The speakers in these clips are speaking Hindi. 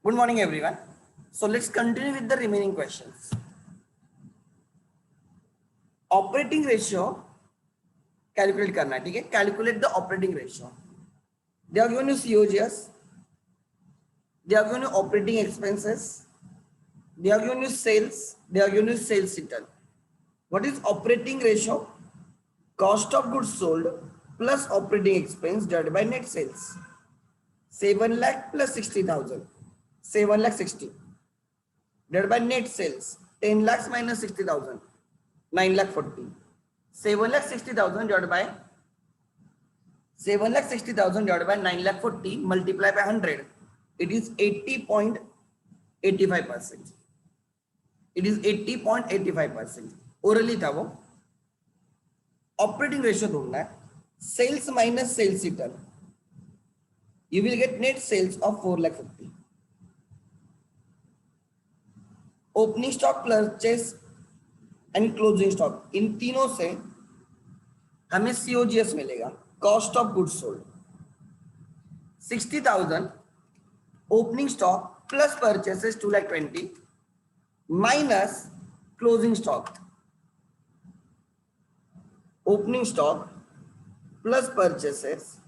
Good morning, everyone. So let's continue with the remaining questions. Operating ratio calculate करना है, ठीक है? Calculate the operating ratio. They are given you COGS. They are given you operating expenses. They are given you sales. They are given you sales return. What is operating ratio? Cost of goods sold plus operating expense divided by net sales. 7 lakh plus 60,000. 7 lakh 60. Divided by net sales. 10 lakhs minus 60,000. 9 lakh 40. 7 lakh 60,000 divided by 7 lakh 60,000 divided by 9 lakh 40 multiply by 100. It is 80.85%. It is 80.85%. Orally था वो. Operating ratio ढूंढना है. Sales minus sales return. You will get net sales of 4 lakh 50. Opening stock, purchase and closing stock, इन तीनों से हमें COGS मिलेगा. Cost of goods sold 60,000. Opening stock plus purchases 2 lakh 20 minus closing stock. Opening stock plus purchases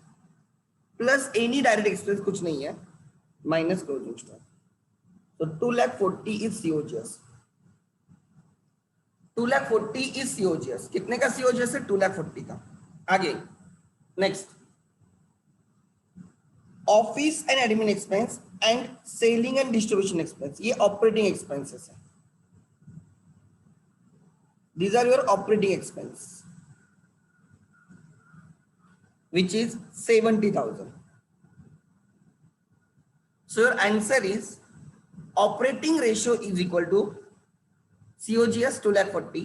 plus any direct expense कुछ नहीं है minus closing stock. So 2 lakh 40 is COGS. 2 lakh 40 is COGS. कितने का COGS है? 2 lakh 40 का. आगे next office and admin expense and selling and distribution expense, ये ऑपरेटिंग एक्सपेंसेस है. These are your operating expense which is 70,000. So your answer is operating ratio is equal to COGS 2 lakh 40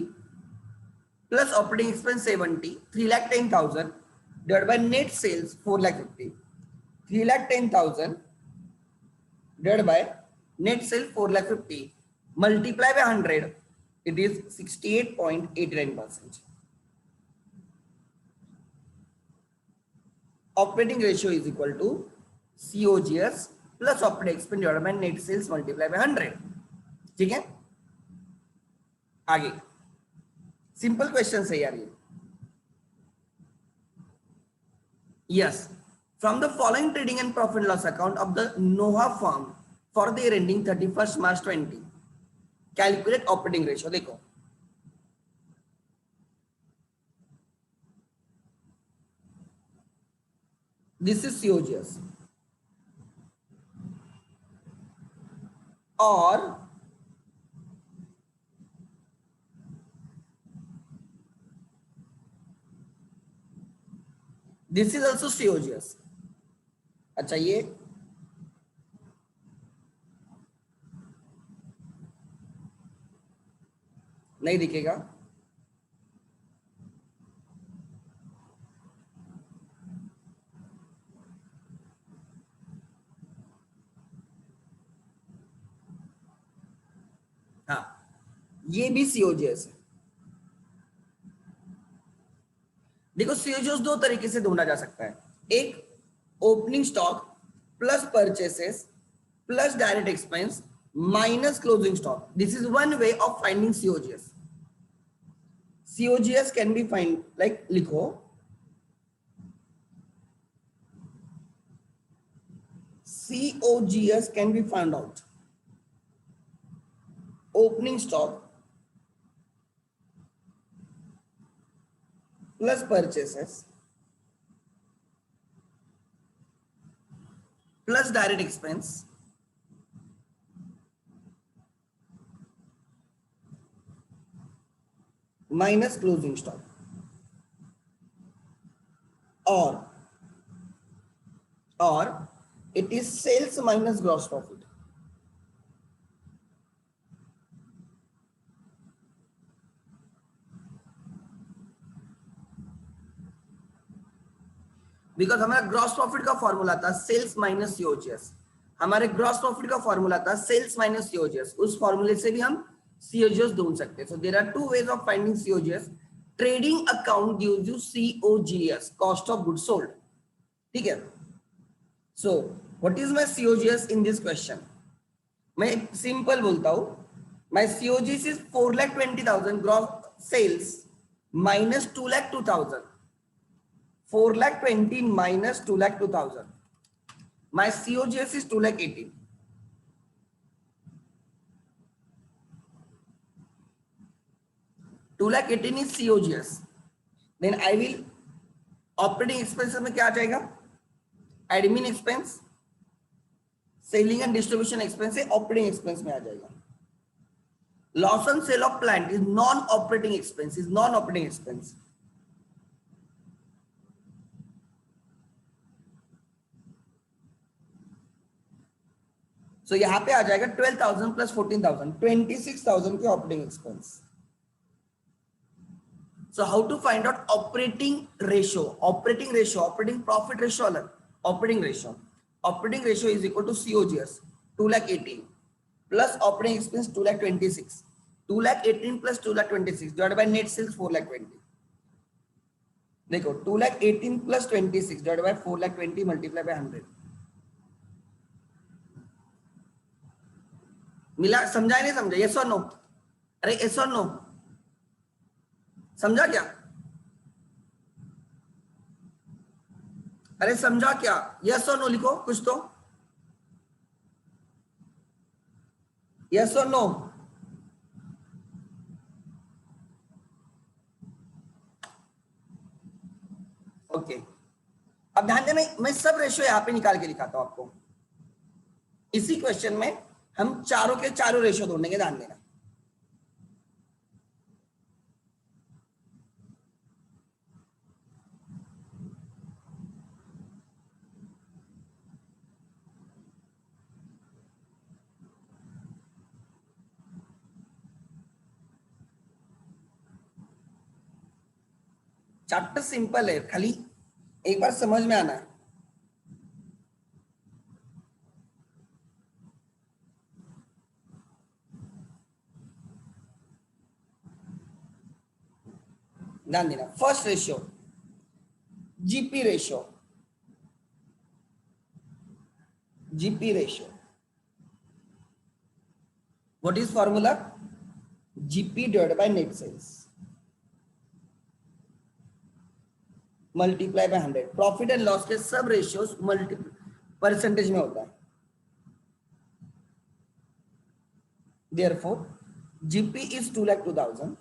plus operating expense 70, 3 lakh 10,000 divided by net sales 4 lakh 50. 3 lakh 10,000 divided by net sales 4 lakh 50 multiply by 100, it is 68.89%. Operating ratio is equal to COGS plus operating expense divided by net sales multiply by 100. ठीक है? आगे सिंपल क्वेश्चन है यार ये. Yes, from the following trading and profit and loss account of the Noah firm for the year ending 31st March 20, calculate operating ratio. देखो this is COGS or this is also COGS. अच्छा ये नहीं दिखेगा. हाँ ये भी COGS है. देखो COGS दो तरीके से ढूंढा जा सकता है. एक opening stock plus purchases plus direct expense minus closing stock. This is one way of finding COGS. COGS can be find like लिखो COGS can be found out. Opening stock plus purchases plus direct expense minus closing stock, or it is sales minus gross profit. Because हमारा ग्रॉस प्रॉफिट का फॉर्मूला था सेल्स माइनस COGS. हमारे ग्रॉस प्रॉफिट का फॉर्मूला था सेल्स माइनस COGS. उस फॉर्मूले से भी हम COGS ढूंढ सकते हैं. So there are two ways of finding COGS. Trading account gives you COGS, cost of goods sold. ठीक है. So what is my COGS in this question? मैं सिंपल बोलता हूं, my COGS is 4,20,000 gross sales minus 2,02,000. 4,20,000 minus 2,02,000. My COGS is 2,18,000. 2,18,000 is COGS. Then I will operating expenses में क्या आ जाएगा? Admin expense, selling and distribution expense से ऑपरेटिंग एक्सपेंस में आ जाएगा. Loss on sale of plant is non operating expense, is non operating expense. So यहां पे आ जाएगा 12,000 प्लस 14,000, 26,000 के operating expense. So how to find out operating ratio? Operating profit ratio अलग. Operating ratio is equal to COGS 2,18,000 plus operating expense 2,26,000. 2,18,000 plus 2,26,000 divided by net sales 4,20,000. देखो 2,18,000 plus 26 divided by 4,20,000 multiply by 100. मिला? समझा नहीं समझा? Yes or no? अरे yes or no? समझा क्या? अरे समझा क्या? यस और नो लिखो कुछ तो. यस और नो? ओके. अब ध्यान देना, मैं सब रेशियो यहां पे निकाल के दिखाता हूं आपको. इसी क्वेश्चन में हम चारों के चारों रेशियो ढूंढेंगे, ध्यान देना. चैप्टर सिंपल है, खाली एक बार समझ में आना है. ध्यान देना. First ratio GP ratio. GP ratio, what is formula? GP divided by net sales multiply by 100. Profit and loss के सब रेशियोज परसेंटेज में होता है. Therefore, GP is 2,02,000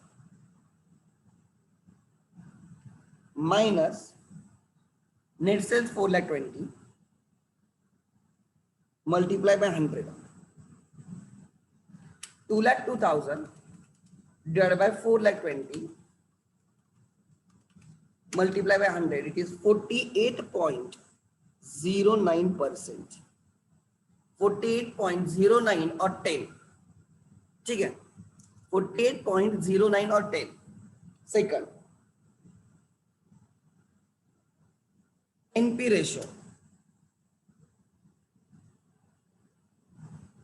minus net sales 4,20,000 multiply by 100. 2,02,000 divided by 4,20,000 multiply by 100. It is 48.09%. 48.09 और 10. ठीक है, 48.09 और 10. Second, NP ratio,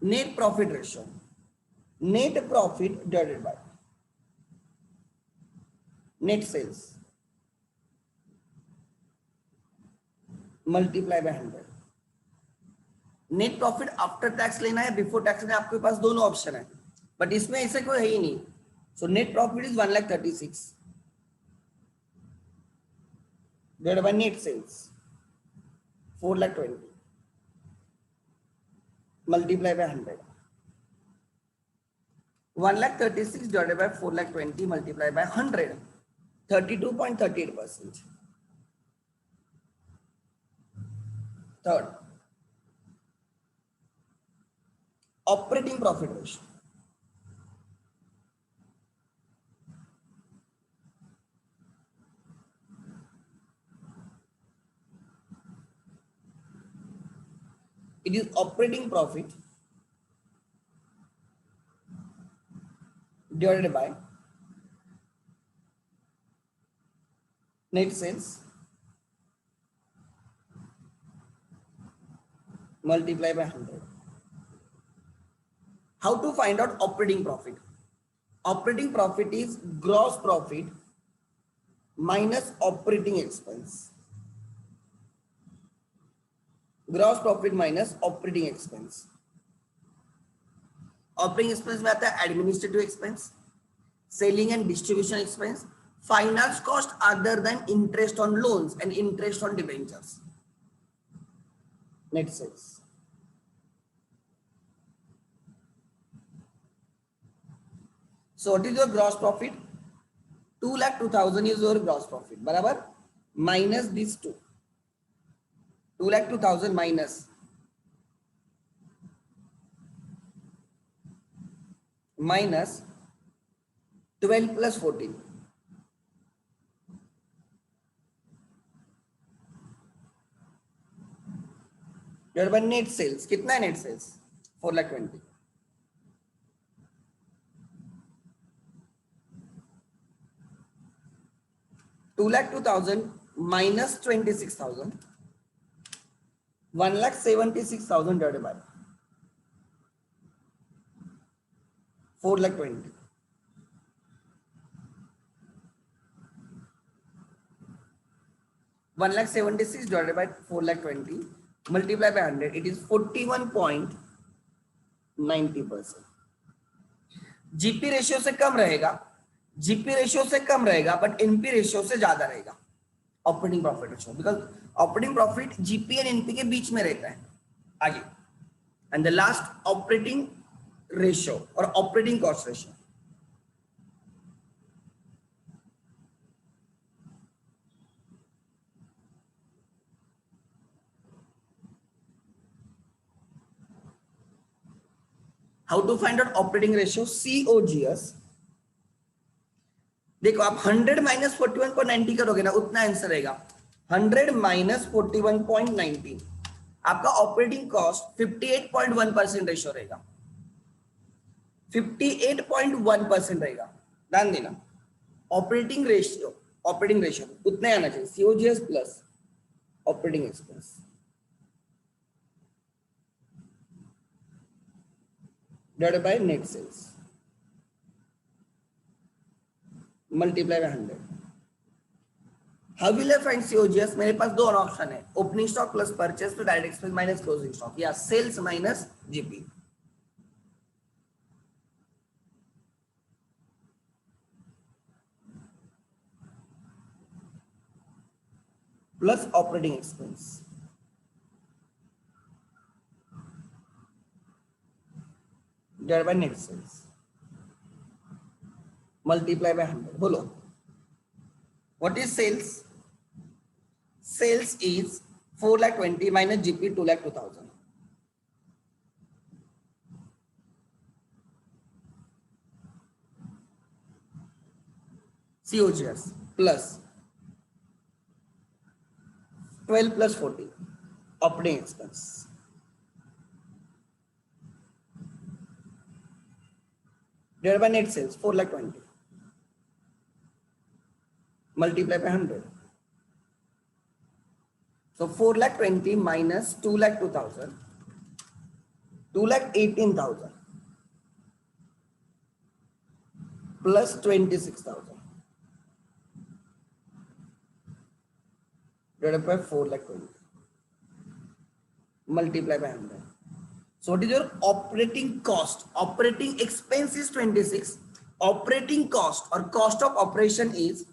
net profit ratio. Net profit divided by net sales multiply by 100. Net profit after tax लेना है, बिफोर टैक्स लेना है, आपके पास दोनों ऑप्शन है, बट इसमें ऐसे कोई है ही नहीं. So net profit is 1,36,000 divided by net sales 4,20,000 multiply by 100. 1,36,000 divided by 4,20,000 multiply by 100. 32.38%. Third, operating profit ratio. It is operating profit divided by net sales multiply by 100. How to find out operating profit? Operating profit is gross profit minus operating expense. Gross profit minus operating expense. Operating expense में आता है administrative expense, selling and distribution expense, finance cost other than interest on loans and interest on debentures, net sales. So what is your gross profit? 2,02,000 is your gross profit. बराबर, minus these two. 2,02,000 minus 12 plus 14. Divided by net sales. कितना है net sales? 4,20,000. 2,02,000 minus 26,000. 1,76,000 divided by 4,20,000. 1,76,000 divided by 4,20,000 multiply by 100. It is 41.90%. GP ratio से कम रहेगा, जीपी रेशियो से कम रहेगा, बट एनपी रेशियो से ज्यादा रहेगा operating profit ratio, because operating profit GP and NP के बीच में रहता है. आगे and the last operating ratio और operating cost ratio. How to find out operating ratio? COGS. देखो आप 100 माइनस 41.90 करोगे ना, उतना आंसर रहेगा. 100 माइनस 41.90 आपका ऑपरेटिंग कॉस्ट 58.1% रेशियो रहेगा. 58.1% रहेगा. ध्यान देना, ऑपरेटिंग रेशियो उतना आना चाहिए. COGS plus operating expense divided by net sales multiply by 100. How will I find COGS? मेरे पास दो ऑप्शन है, opening stock plus purchase to direct expense minus closing stock, या sales minus GP. Plus operating expense divided by net sales multiply by 100. बोलो, what is sales? Sales is 4,20,000 minus GP 2,02,000. COGS plus 12 plus 40 operating expense divided by net sales 4,20,000 multiply by 100. So 4,20,000 minus 2,02,000, 2,18,000 plus 26,000 divided by 4,20,000 multiply by 100. So what is your operating cost? Operating expense is 26. Operating cost or cost of operation is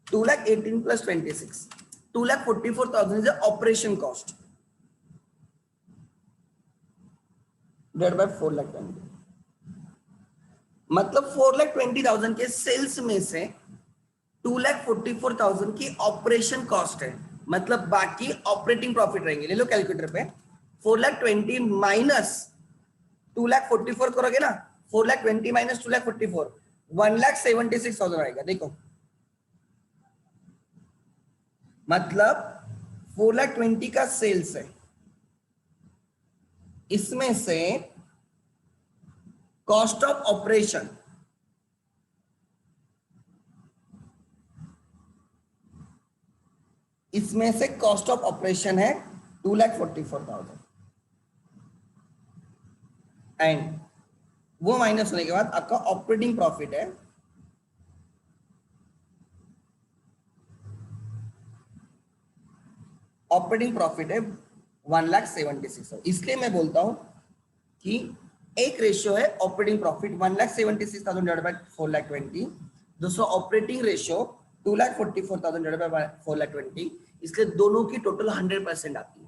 2,18,000 plus 26. 2,44,000 is the operation cost divided by 4,20,000. मतलब 4,20,000 के सेल्स में से 2,44,000 की ऑपरेशन कॉस्ट है, मतलब बाकी ऑपरेटिंग प्रॉफिट रहेंगे. ले लो कैलकुलेटर पे, 4,20,000 माइनस 2,44,000 करोगे ना, 4,20,000 माइनस 2,44,000 1,76,000 आएगा. देखो मतलब 4,20,000 का सेल्स है, इसमें से कॉस्ट ऑफ ऑपरेशन है 2,44,000 एंड वो माइनस होने के बाद आपका ऑपरेटिंग प्रॉफिट है ऑपरेटिंग प्रॉफिट है 1,76,000. इसलिए मैं बोलता हूं कि एक रेशियो है ऑपरेटिंग प्रॉफिट 1,76,000 डिवाइडेड बाय 4,20,000, दूसरा ऑपरेटिंग रेशियो 2,44,000 डिवाइडेड बाय 4,20,000, इसलिए दोनों की टोटल 100% आती है,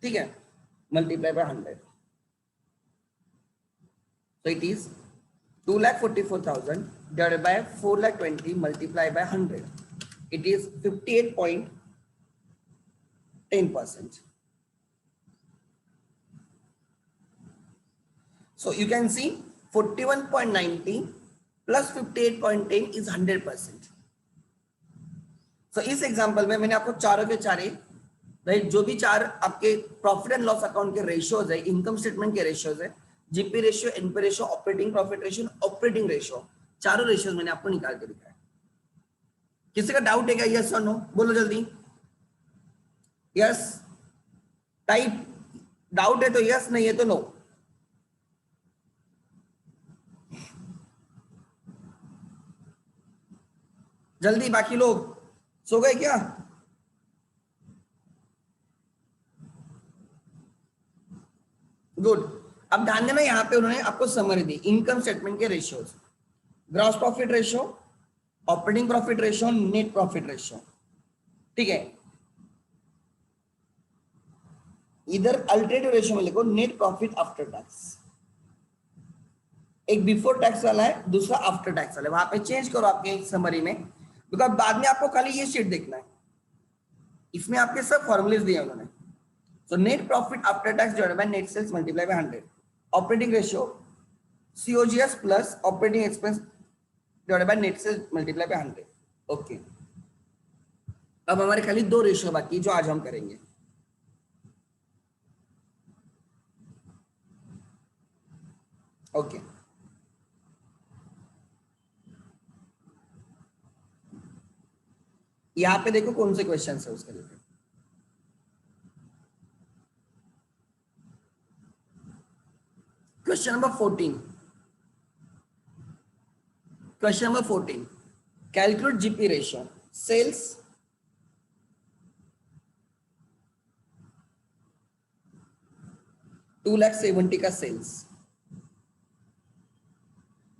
ठीक है, multiply by 100, so it is 2,44,000 divided by 4,20,000 multiplied by 100, it is 58.10%. So you can see 41.90 plus 58.10 is 100%. So इस एग्जांपल में मैंने आपको चारों के चारे राइट जो भी चार आपके प्रॉफिट एंड लॉस अकाउंट के रेशियोज है, इनकम स्टेटमेंट के रेशियोज है, GP ratio, NP ratio, operating profit ratio, operating ratio, चारों रेशियोज मैंने आपको निकाल के दिखाया। किसी का डाउट है क्या? यस और नो बोलो जल्दी। यस टाइप, डाउट है तो यस, नहीं है तो नो। जल्दी, बाकी लोग सो गए क्या? गुड। अब ध्यान देना, यहाँ पे उन्होंने आपको समरी दी इनकम स्टेटमेंट के ratios, gross profit ratio, operating profit ratio, net profit ratio, ठीक है। इधर अल्टरनेटिव रेशियो में लिखो नेट प्रॉफिट आफ्टर टैक्स, एक बिफोर टैक्स वाला है, दूसरा आफ्टर टैक्स वाला है, वहां पे चेंज करो आपके समरी में, बिकॉज बाद में आपको खाली ये शीट देखना है, इसमें आपके सब फॉर्मूलेज दिए उन्होंने। So net profit after tax divided by net sales multiply by 100, operating ratio COGS plus operating expense divided by net sales multiply by 100। Okay, अब हमारे खाली दो रेशियो बाकी जो आज हम करेंगे। ओके, यहां पे देखो कौन से क्वेश्चन है उसके लिए। Question number 14, question number 14, calculate GP ratio, sales 2,70,000 का सेल्स,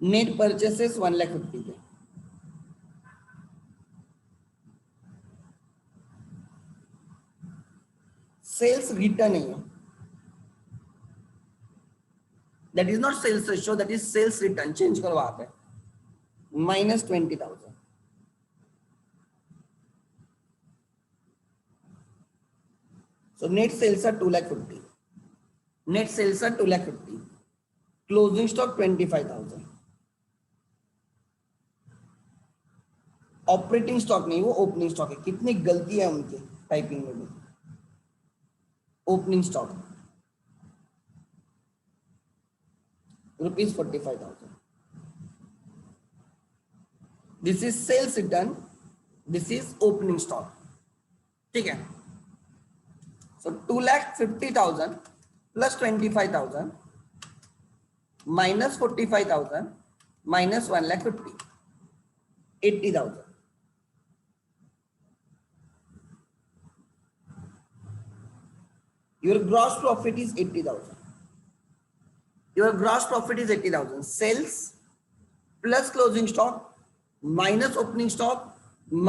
नेट परचेसेस 1,50,000 के, सेल्स रिटर्न नहीं है, that is not sales ratio, that is sales return, change करो वहां पे, -20,000, so net sales are 2,50,000, net sales are 2,50,000, closing stock 25,000, operating stock नहीं, वो ओपनिंग स्टॉक है, कितनी गलती है उनकी टाइपिंग में भी, opening stock ₹45,000, this is sales return, this is opening stock, ठीक है। So 2,50,000 plus 25,000 minus 45,000 minus 1,50,000, 80,000, your gross profit is 80,000, your gross profit is 80,000, sales plus closing stock minus opening stock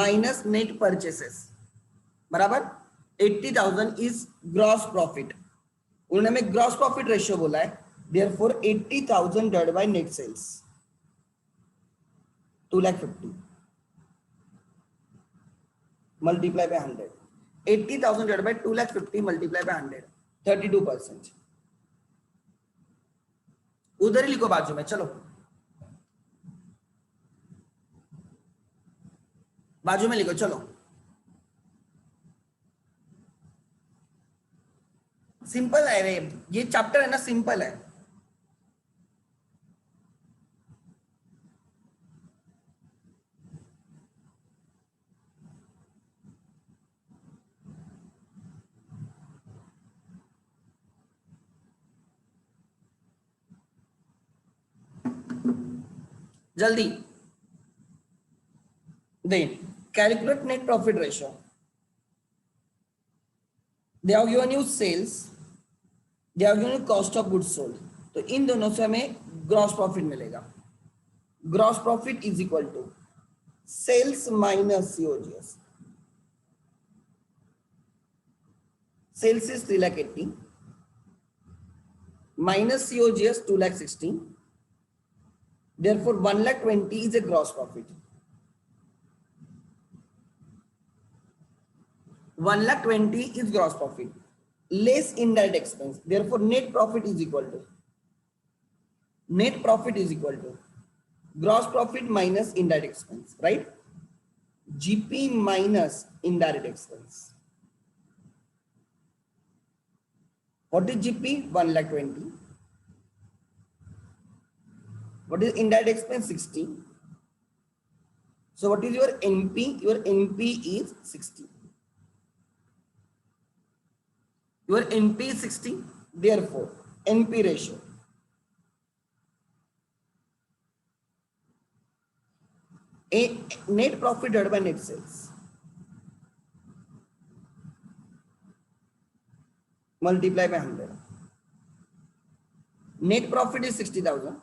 minus net purchases बराबर 80,000 is gross profit, उन्होंने हमें ग्रॉस प्रॉफिट रेशियो बोला है, therefore 80,000 divided by net sales 2,50,000 multiply by 100, 80,000 divided by 2,50,000 multiply by 100, 32%, उधर ही लिखो बाजू में, चलो बाजू में लिखो, चलो सिंपल है रे, ये चैप्टर है ना, सिंपल है। जल्दी then calculate net profit ratio, they have given you sales, they have given you cost of goods sold, तो इन दोनों से हमें ग्रॉस प्रॉफिट मिलेगा। Gross profit is equal to sales minus COGS. Sales is 3,80,000 minus COGS 2,60,000. Therefore, 1,20,000 is a gross profit. 1,20,000 is gross profit. Less indirect expense. Therefore, net profit is equal to gross profit minus indirect expense, right? GP minus indirect expense. What is GP? 1,20,000. What is indirect expense? 60. So what is your NP? Your NP is 60. Your NP is 60. Therefore, NP ratio. A net profit divided by net sales. Multiply by 100. Net profit is 60,000.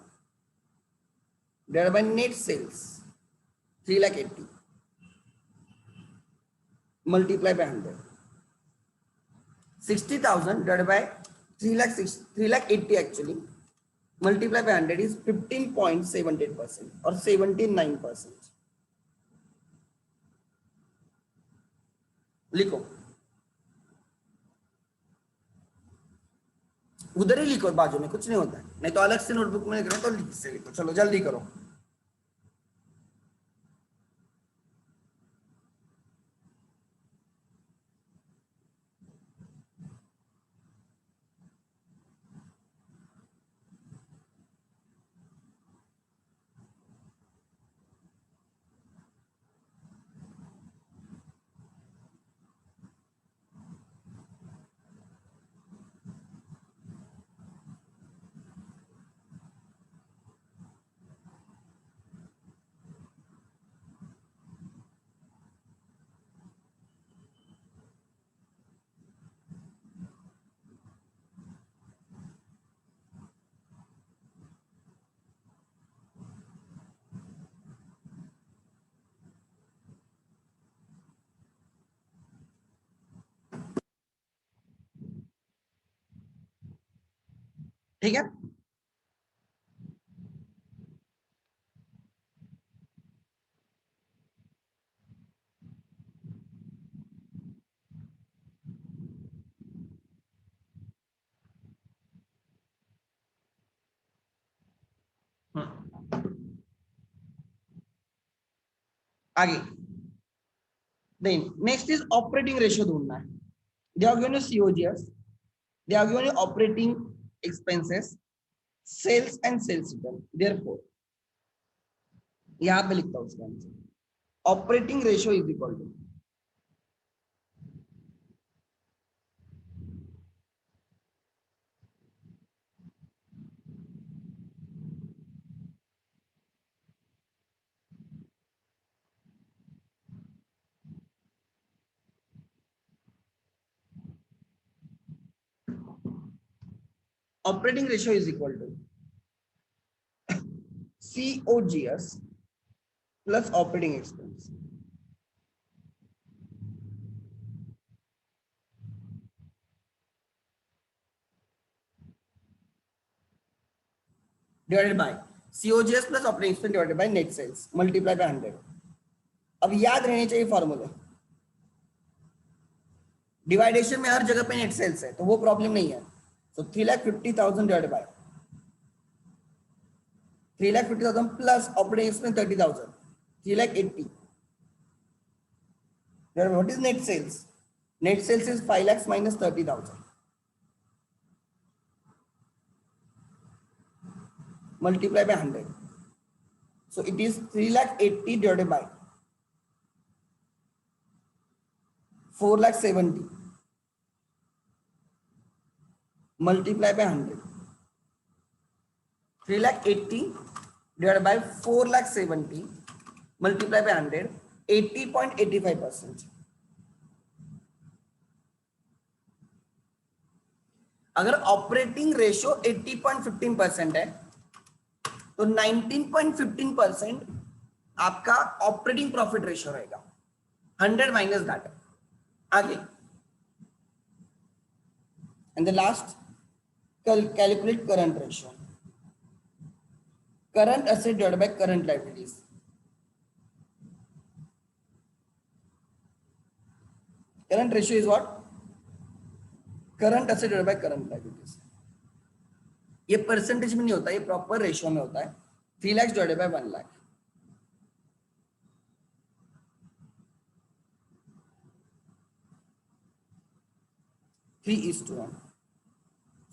Divided by net sales 3,80,000. Multiply by 100. 60,000 divided by 3,80,000 actually. Multiply by 100 is 15.78% or 79%. लिखो, उधर ही लिखो, बाजू में कुछ नहीं होता है, नहीं तो अलग से नोटबुक में लिख रहे हो तो से लिखो। चलो जल्दी करो। ठीक है, आगे then next is operating ratio ढूंढना है। They are given you COGS, they are given you operating expenses, sales and sales return. Therefore यहां पे लिखता हूं उसका answer. Operating ratio is equal to operating ratio is equal to COGS plus operating expense divided by COGS plus operating expense divided by net sales multiply by 100। अब याद रहने चाहिए फॉर्मूले। डिवाइडेशन में हर जगह पे नेट सेल्स है तो वो प्रॉब्लम नहीं है। सो 3,50,000 divided by 3,50,000 plus operating expense 30,000, 3,80,000. Then what is net sales? Net sales is 5 lakhs minus 30,000. Multiply by 100. So it is 3,80,000 divided by 4,70,000. Multiply by 100. 3,80,000 divided by 4,70,000. Multiply by 100. 80.85%. अगर ऑपरेटिंग रेशियो 80.15% है तो 19.15% आपका ऑपरेटिंग प्रॉफिट रेशियो रहेगा, 100 माइनस दैट। आगे, and the last, calculate current ratio, current asset divided by current liabilities. Current ratio is what? Current asset divided by current liabilities. ये परसेंटेज में नहीं होता, ये प्रॉपर रेशियो में होता है। 3 lakh divided by 1 lakh. Three is to 1.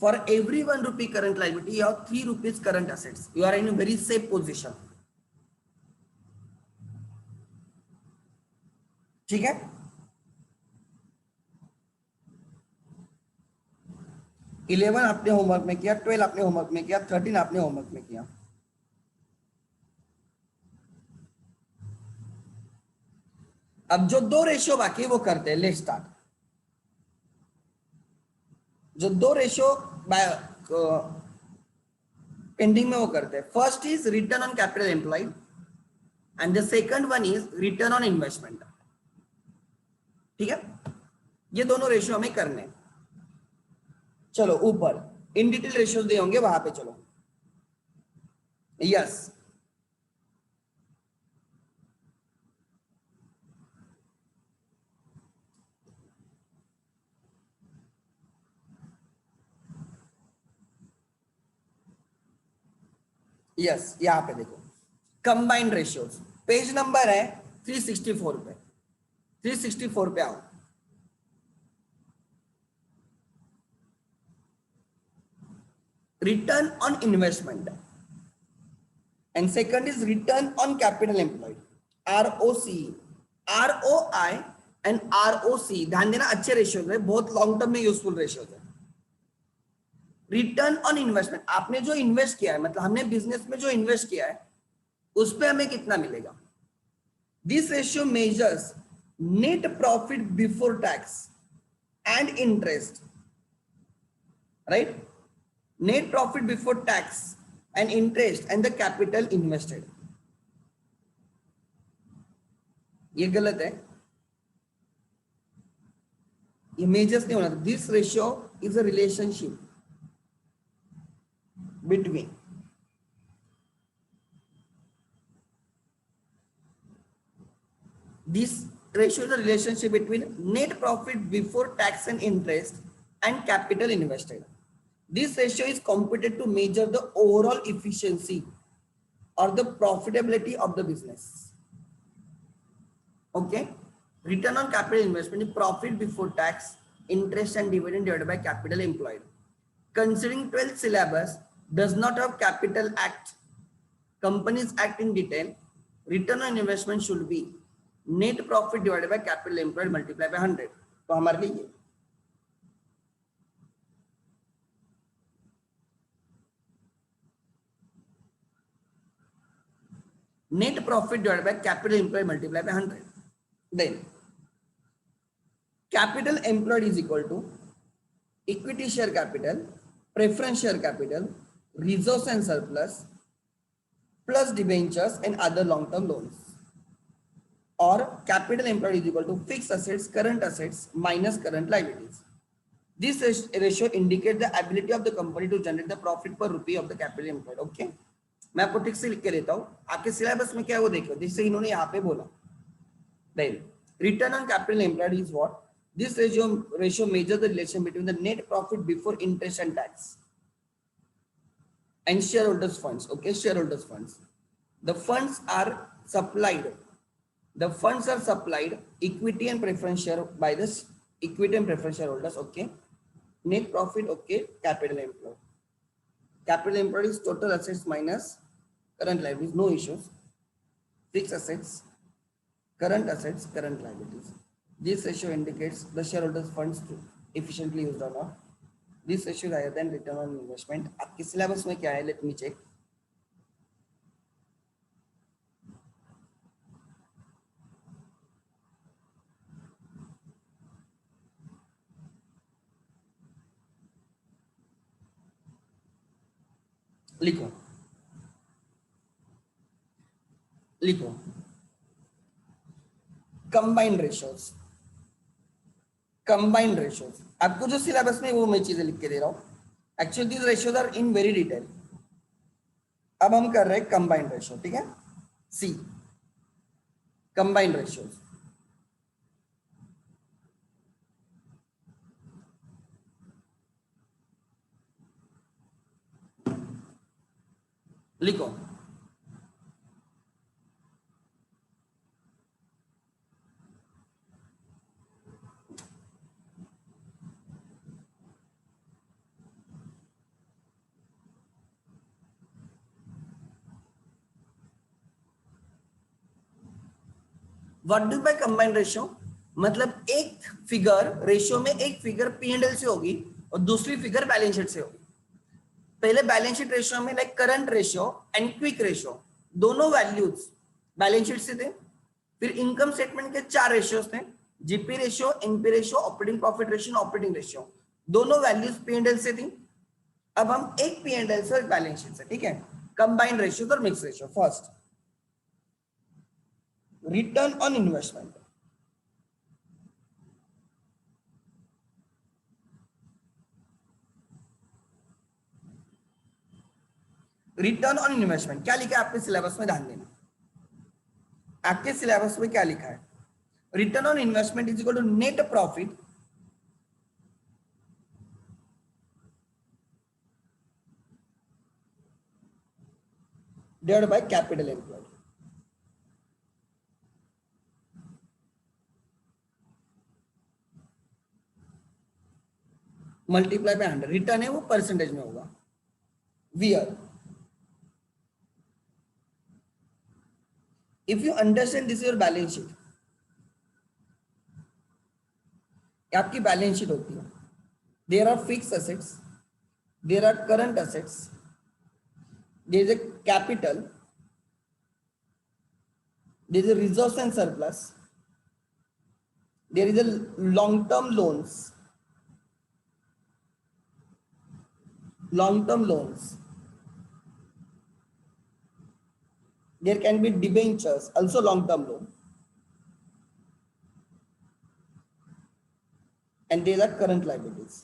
For every 1 rupee current liability, you have 3 rupees current assets. You are in a very safe position. ठीक है? 11 आपने होमवर्क में किया, 12 आपने होमवर्क में किया, 13 आपने होमवर्क में किया। अब जो 2 रेशियो बाकी है वो करते हैं। Let's start. जो 2 रेशियो पेंडिंग में वो करते हैं। First is return on capital employed and the second one is return on investment. ठीक है, ये दोनों रेशियो हमें करने हैं। चलो ऊपर इन डिटेल रेशियोज दे होंगे, वहां पे चलो। यस, यस, यहां पे देखो कंबाइंड रेशियोज, पेज नंबर है 364 पे। 364 पे आओ। Return on investment and second is return on capital employed, ROC, ROI and ROC. ध्यान देना, अच्छे रेशियोज है, बहुत लॉन्ग टर्म में यूजफुल रेशियोज है। रिटर्न ऑन इन्वेस्टमेंट, आपने जो इन्वेस्ट किया है, मतलब हमने बिजनेस में जो इन्वेस्ट किया है उस पे हमें कितना मिलेगा। This ratio measures net profit before tax and interest, right? Net profit before tax and interest and the capital invested. ये गलत है, ये मेजर्स नहीं होना। This ratio is a relationship between this ratio is a relationship between net profit before tax and interest and capital invested. This ratio is computed to measure the overall efficiency or the profitability of the business. Okay, return on capital investment is profit before tax, interest and dividend divided by capital employed. Considering 12th syllabus does not have capital act, companies act in detail, return on investment should be net profit divided by capital employed multiplied by 100. तो हमारे लिए net profit divided by capital employed multiplied by 100. Then capital employed is equal to equity share capital, preference share capital, reserves and surplus, plus debentures and other long-term loans. Or capital employed is equal to fixed assets, current assets minus current liabilities. This ratio indicates the ability of the company to generate the profit per rupee of the capital employed. Okay, मैं आपको ठीक से लिख के देता हूँ, आपके सिलेबस में क्या है वो देखो, जिससे इन्होंने यहाँ पे बोला। Then return on capital employed is what? This ratio measures the relation between the net profit before interest and tax and shareholders funds. Okay, shareholders funds. The funds are supplied. The funds are supplied equity and preference share by this equity and preference shareholders. Okay, net profit. Okay, capital employed. Capital employed is total assets minus current liabilities. No issues. Fixed assets, current assets, current liabilities. This ratio indicates the shareholders funds to efficiently used or not. This ratio is higher than return on investment. आपके syllabus में क्या है? Let me check. लिखो लिखो कंबाइंड रेशियोज, कंबाइंड रेशियोज। आपको जो सिलेबस में वो मैं चीजें लिख के दे रहा हूं। Actually these ratios are in very detail. अब हम कर रहे हैं कंबाइंड रेशियो, ठीक है। सी कंबाइंड रेशियोज, लिखो what do by combined ratio, मतलब एक फिगर रेशियो में एक फिगर P&L से होगी और दूसरी फिगर बैलेंस शीट से होगी। पहले बैलेंस शीट रेशियो में like current ratio and quick ratio, दोनों वैल्यूज बैलेंस शीट से थे। फिर इनकम स्टेटमेंट के 4 रेशियोज थे, GP ratio, NP ratio, operating profit ratio, operating ratio, दोनों वैल्यूज P&L से थी। अब हम एक P&L से और बैलेंस शीट से, ठीक है। कंबाइंड रेशियो और mix ratio. First return on investment, return on investment क्या लिखा है आपके सिलेबस में, ध्यान देना। आपके सिलेबस में क्या लिखा है, return on investment is equal to net profit divided by capital employed. Multiply by 100, return है वो परसेंटेज में होगा। Where if you understand this your balance sheet, आपकी बैलेंस शीट होती है। There are fix assets, there are current assets, there is a capital, there is a reserves and surplus, there is a long term loans, long term loans, there can be debentures, also long term loan, and these are current liabilities.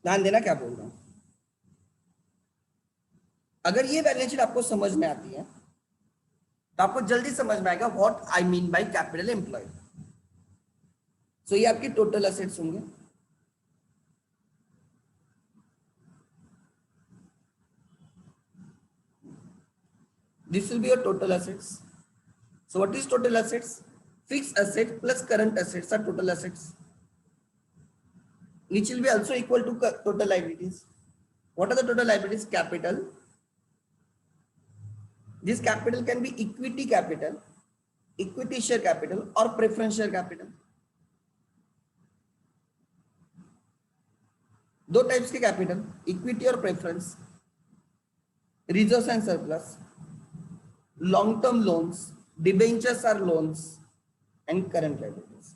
ध्यान देना क्या बोल रहा हूं। अगर ये बैलेंस शीट आपको समझ में आती है तो आपको जल्दी समझ में आएगा what I mean by capital employed. So ये आपकी टोटल असेट्स होंगे, this will be your total assets. So what is total assets? Fixed asset plus current assets are total assets, which will be also equal to total liabilities. What are the total liabilities? Capital. This capital can be equity capital, equity share capital, or preference share capital. दो टाइप्स के कैपिटल, इक्विटी और preference, reserves and surplus, long term loans, debentures are loans, and current liabilities,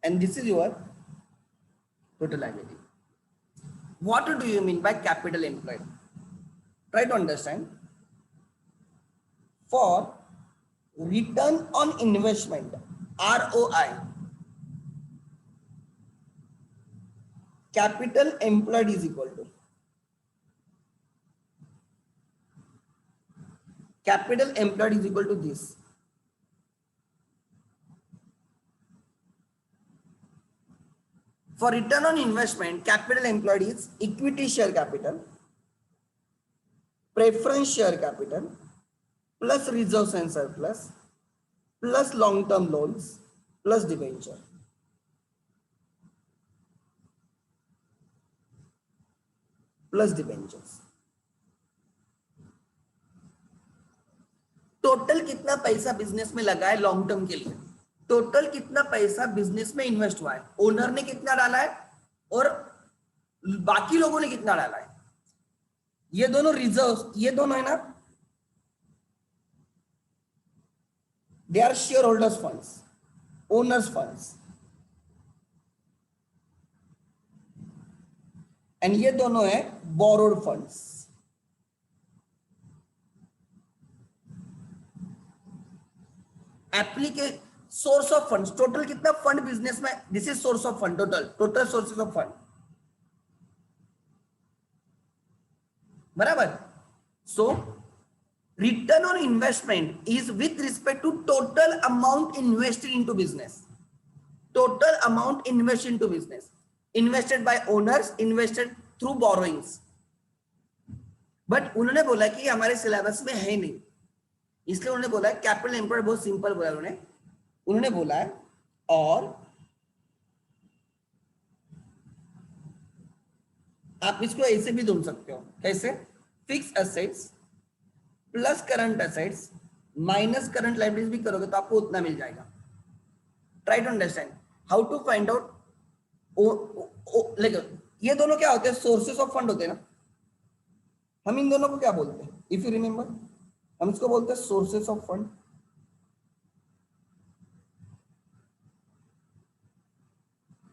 and this is your total liability. What do you mean by capital employed? Try to understand. For return on investment, ROI, capital employed is equal to capital employed is equal to this. For return on investment, capital employed is equity share capital, preference share capital, plus reserves and surplus, plus long-term loans, plus debenture. Plus debentures. Total कितना पैसा बिजनेस में लगा है लॉन्ग टर्म के लिए, टोटल कितना पैसा बिजनेस में इन्वेस्ट हुआ है, ओनर ने कितना डाला है और बाकी लोगों ने कितना डाला है, ये दोनों रिजर्व, ये दोनों है ना, they are share holders funds, owners funds, and ये दोनों है borrowed funds. Application source of funds, total कितना फंड बिजनेस में, this is source of fund, total sources of fund, बराबर। So return on investment is with respect to total amount invested into business, total amount invested into business, invested by owners, invested through borrowings। But उन्होंने बोला कि हमारे सिलेबस में है नहीं, इसलिए उन्होंने बोला कैपिटल एम्प्लॉयड, बहुत सिंपल बोला उन्होंने बोला है, और आप इसको ऐसे भी ढूंढ सकते हो, कैसे, fix assets plus current assets minus current liabilities भी करोगे तो आपको उतना मिल जाएगा। Try to understand how to find out, ये दोनों क्या होते हैं, सोर्सेस ऑफ फंड होते हैं ना। हम इन दोनों को क्या बोलते हैं, इफ यू रिमेंबर, हम इसको बोलते हैं सोर्सेस ऑफ फंड।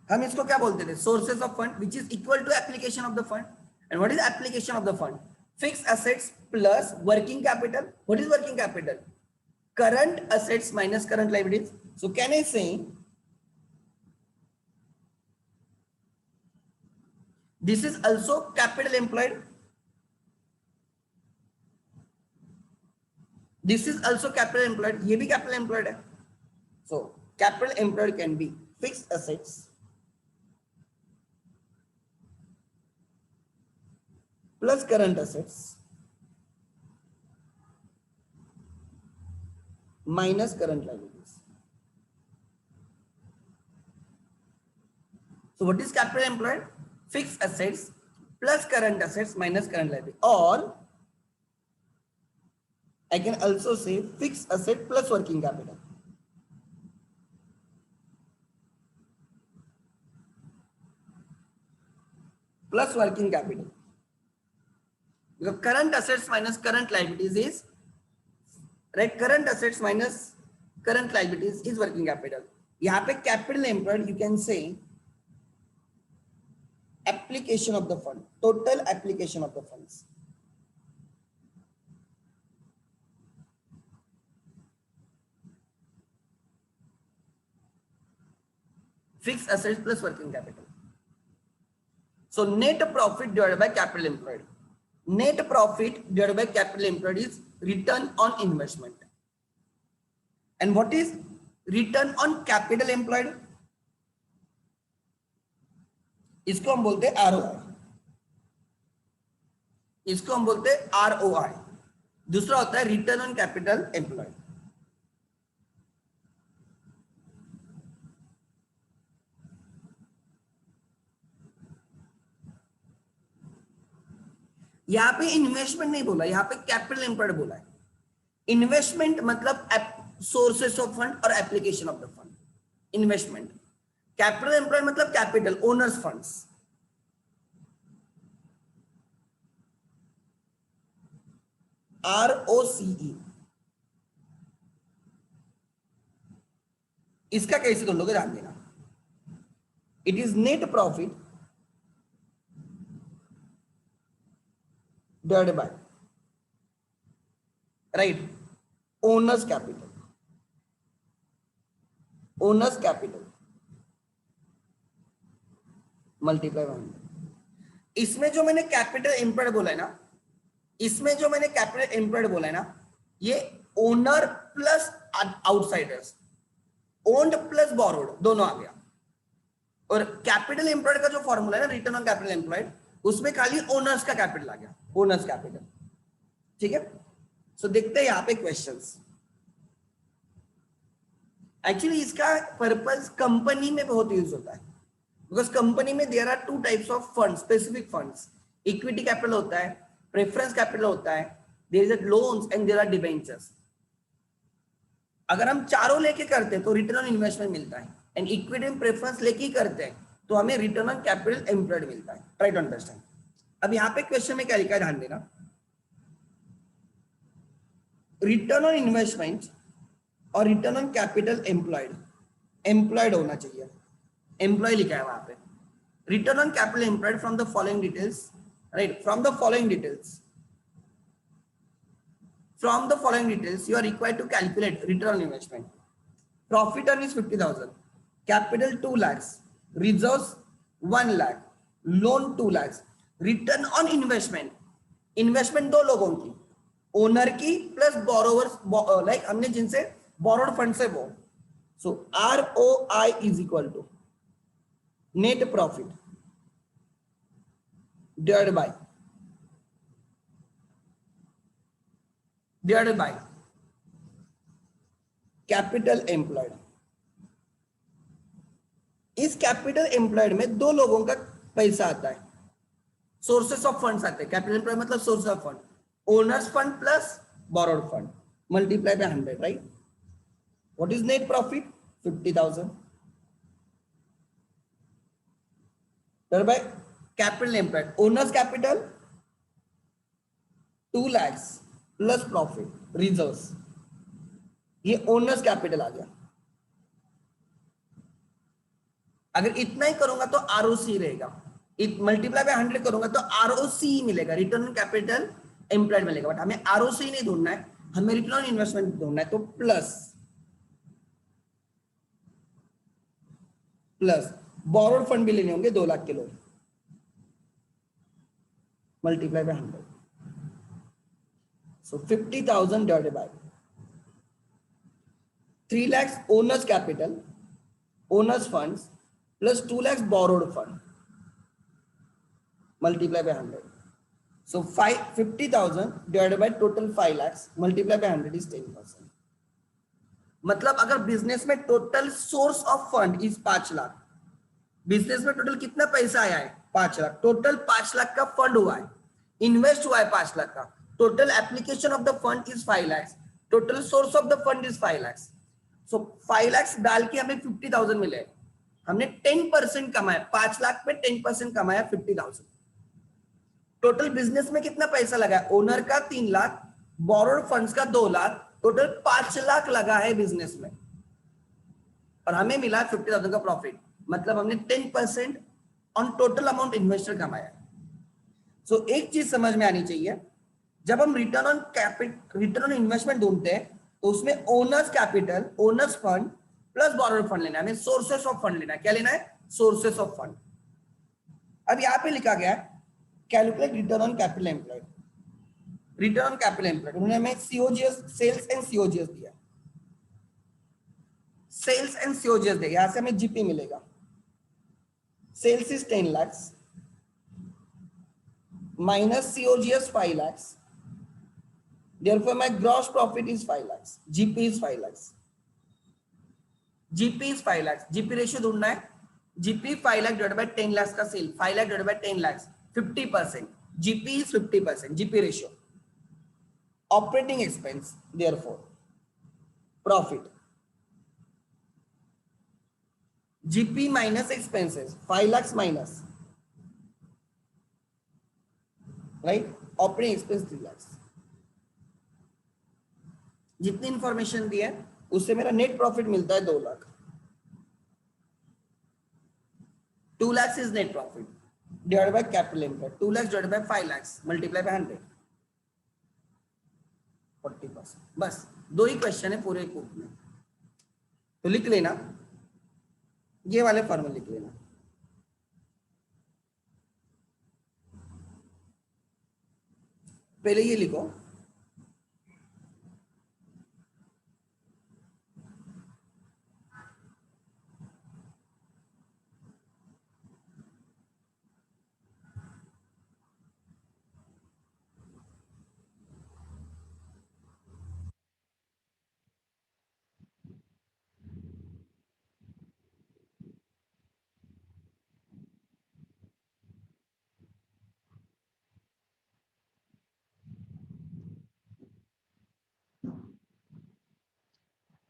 हम इसको क्या बोलते थे, sources of fund, which is equal to application of the fund. And what is application of the fund, fix assets plus working capital. What is working capital, current assets minus current liabilities. So can I say this is also capital employed, this is also capital employed, ये भी capital employed है। so capital employed can be fixed assets plus current assets minus current liabilities। so what is capital employed, fixed assets plus current assets minus current liability, or I can also say fixed asset plus working capital। plus working capital, because current assets minus current liabilities is, right, current assets minus current liabilities is working capital। यहाँ पे capital employed you can say application of the fund, total application of the funds। fixed assets plus working capital। so net profit divided by capital employed, net profit divided by capital employed is return on investment। and what is return on capital employed, इसको हम बोलते हैं ROI, इसको हम बोलते हैं ROI। दूसरा होता है रिटर्न ऑन कैपिटल एम्प्लॉयड। यहां पे इन्वेस्टमेंट नहीं बोला, यहां पे कैपिटल एम्प्लॉयड बोला है। इन्वेस्टमेंट मतलब सोर्सेस ऑफ फंड और application of the fund, investment. Capital employed मतलब कैपिटल, ओनर्स फंड्स। ROCE, इसका कैसे कर लोगे ध्यान देना, it is net profit divided bye, right, owners capital, owners capital multiply by 100। इसमें जो मैंने कैपिटल एम्प्लॉयड बोला है ना, इसमें जो मैंने कैपिटल एम्प्लॉयड बोला है ना, ये owner plus outsiders, owned plus borrowed दोनों आ गया। और कैपिटल एम्प्लॉयड का जो फॉर्मूला है ना, रिटर्न ऑन कैपिटल एम्प्लॉयड, उसमें खाली ओनर्स का कैपिटल आ गया, ओनर्स कैपिटल। ठीक है, सो देखते हैं यहाँ पे क्वेश्चंस। एक्चुअली इसका पर्पस कंपनी में बहुत यूज होता है, बिकॉज कंपनी में there are two types of fund, specific funds. Equity capital होता है, प्रेफरेंस कैपिटल होता है, there is loans and there are debentures. अगर हम चारों लेके करते हैं तो रिटर्न ऑन इन्वेस्टमेंट मिलता है, एंड इक्विटी एंड प्रेफरेंस लेके ही करते हैं तो हमें रिटर्न ऑन कैपिटल एम्प्लॉयड मिलता है। Try to understand. अब यहाँ पे क्वेश्चन में क्या लिखा है ध्यान देना, रिटर्न ऑन इन्वेस्टमेंट और return on capital employed, employed होना चाहिए, एम्प्लॉय लिखा है वहां पे। Return on capital employed from the following details, right, from the following details, from the following details you are required to calculate return on investment. Profit earned is 50,000, capital 2 lakhs, reserves 1 lakh, loan 2 lakhs. Return on investment, investment दो लोगों की, ओनर की प्लस बोरोवर्स, लाइक हमने जिनसे बोरोड फंड से वो, so ROI is equal to net profit divided by capital employed. इस कैपिटल एम्प्लॉयड में दो लोगों का पैसा आता है, सोर्सेस ऑफ फंड्स आते हैं। कैपिटल एम्प्लॉयड मतलब source of fund, owner's fund plus borrowed fund multiply by 100, right. What is net profit? 50,000 divided by capital employed, owners capital 2 lakhs plus profit reserves, ये ओनर्स कैपिटल आ गया। अगर इतना ही करूंगा तो आरओसी रहेगा, मल्टीप्लाई बाय 100 करूंगा तो आरओसी मिलेगा, रिटर्न ऑन कैपिटल एम्प्लॉयड मिलेगा। बट हमें आरओसी नहीं ढूंढना है, हमें रिटर्न ऑन इन्वेस्टमेंट ढूंढना है, तो प्लस बोरोड फंड भी लेने होंगे 2 लाख के लोग, multiply by 100, so 50,000 divided by 3 lakhs owners capital, owners funds plus 2 lakhs borrowed fund, multiply by 100, so 50,000 divided by total 5 lakhs multiply by 100 is 10%। मतलब अगर बिजनेस में total source of fund is 5 lakh, business में टोटल कितना पैसा आया है? 5 लाख, टोटल 5 लाख का फंड हुआ है, इन्वेस्ट हुआ है 5 लाख का, total application of the fund is 5 lakhs, total source of the fund is 5 lakhs, so 5 lakhs डाल के हमें 50,000 मिले, हमने 10% कमाया, 5 लाख पे 10% कमाया 50,000। टोटल बिजनेस में कितना पैसा लगा? ओनर का 3 लाख, बोरोड फंड्स का 2 लाख, टोटल 5 लाख लगा है बिजनेस में, और हमें मिला 50,000 का प्रॉफिट, मतलब हमने 10% ऑन टोटल अमाउंट इन्वेस्टर कमाया। सो एक चीज समझ में आनी चाहिए, जब हम return on capital, return on investment ढूंढते हैं तो उसमें owners capital, owner's fund plus borrowed fund लेना है, हमें सोर्सेस ऑफ फंड लेना है। क्या लेना है? Sources of fund. अब यहां पे लिखा गया है calculate return on capital employed, return on capital employed, उन्होंने हमें सीओजीएस, सेल्स एंड सीओजीएस दिया, सेल्स एंड सीओजीएस दिया, यहां से हमें जीपी मिलेगा। Sales is 10 lakhs minus COGS 5 lakhs, therefore my gross profit is 5 lakhs, GP is 5 lakhs, GP is 5 lakhs, GP ratio ढूंढना है, GP 5 lakh divided by 10 lakhs का cell, 5 lakh divided by 10 lakhs 50%, GP is 50%, GP ratio. Operating expense, therefore profit, GP minus expenses 5 lakhs minus, right, operating expense 3 lakhs। जितनी इंफॉर्मेशन दी है उससे मेरा नेट प्रॉफिट मिलता है 2 lakh, 2 lakhs is net profit divided by capital employed, 2 lakhs divided by 5 lakhs multiply by 100, 40%। बस 2 ही क्वेश्चन है पूरे कोर्स में, तो लिख लेना, ये वाले फॉर्मूला लिख लेना। पहले ये लिखो,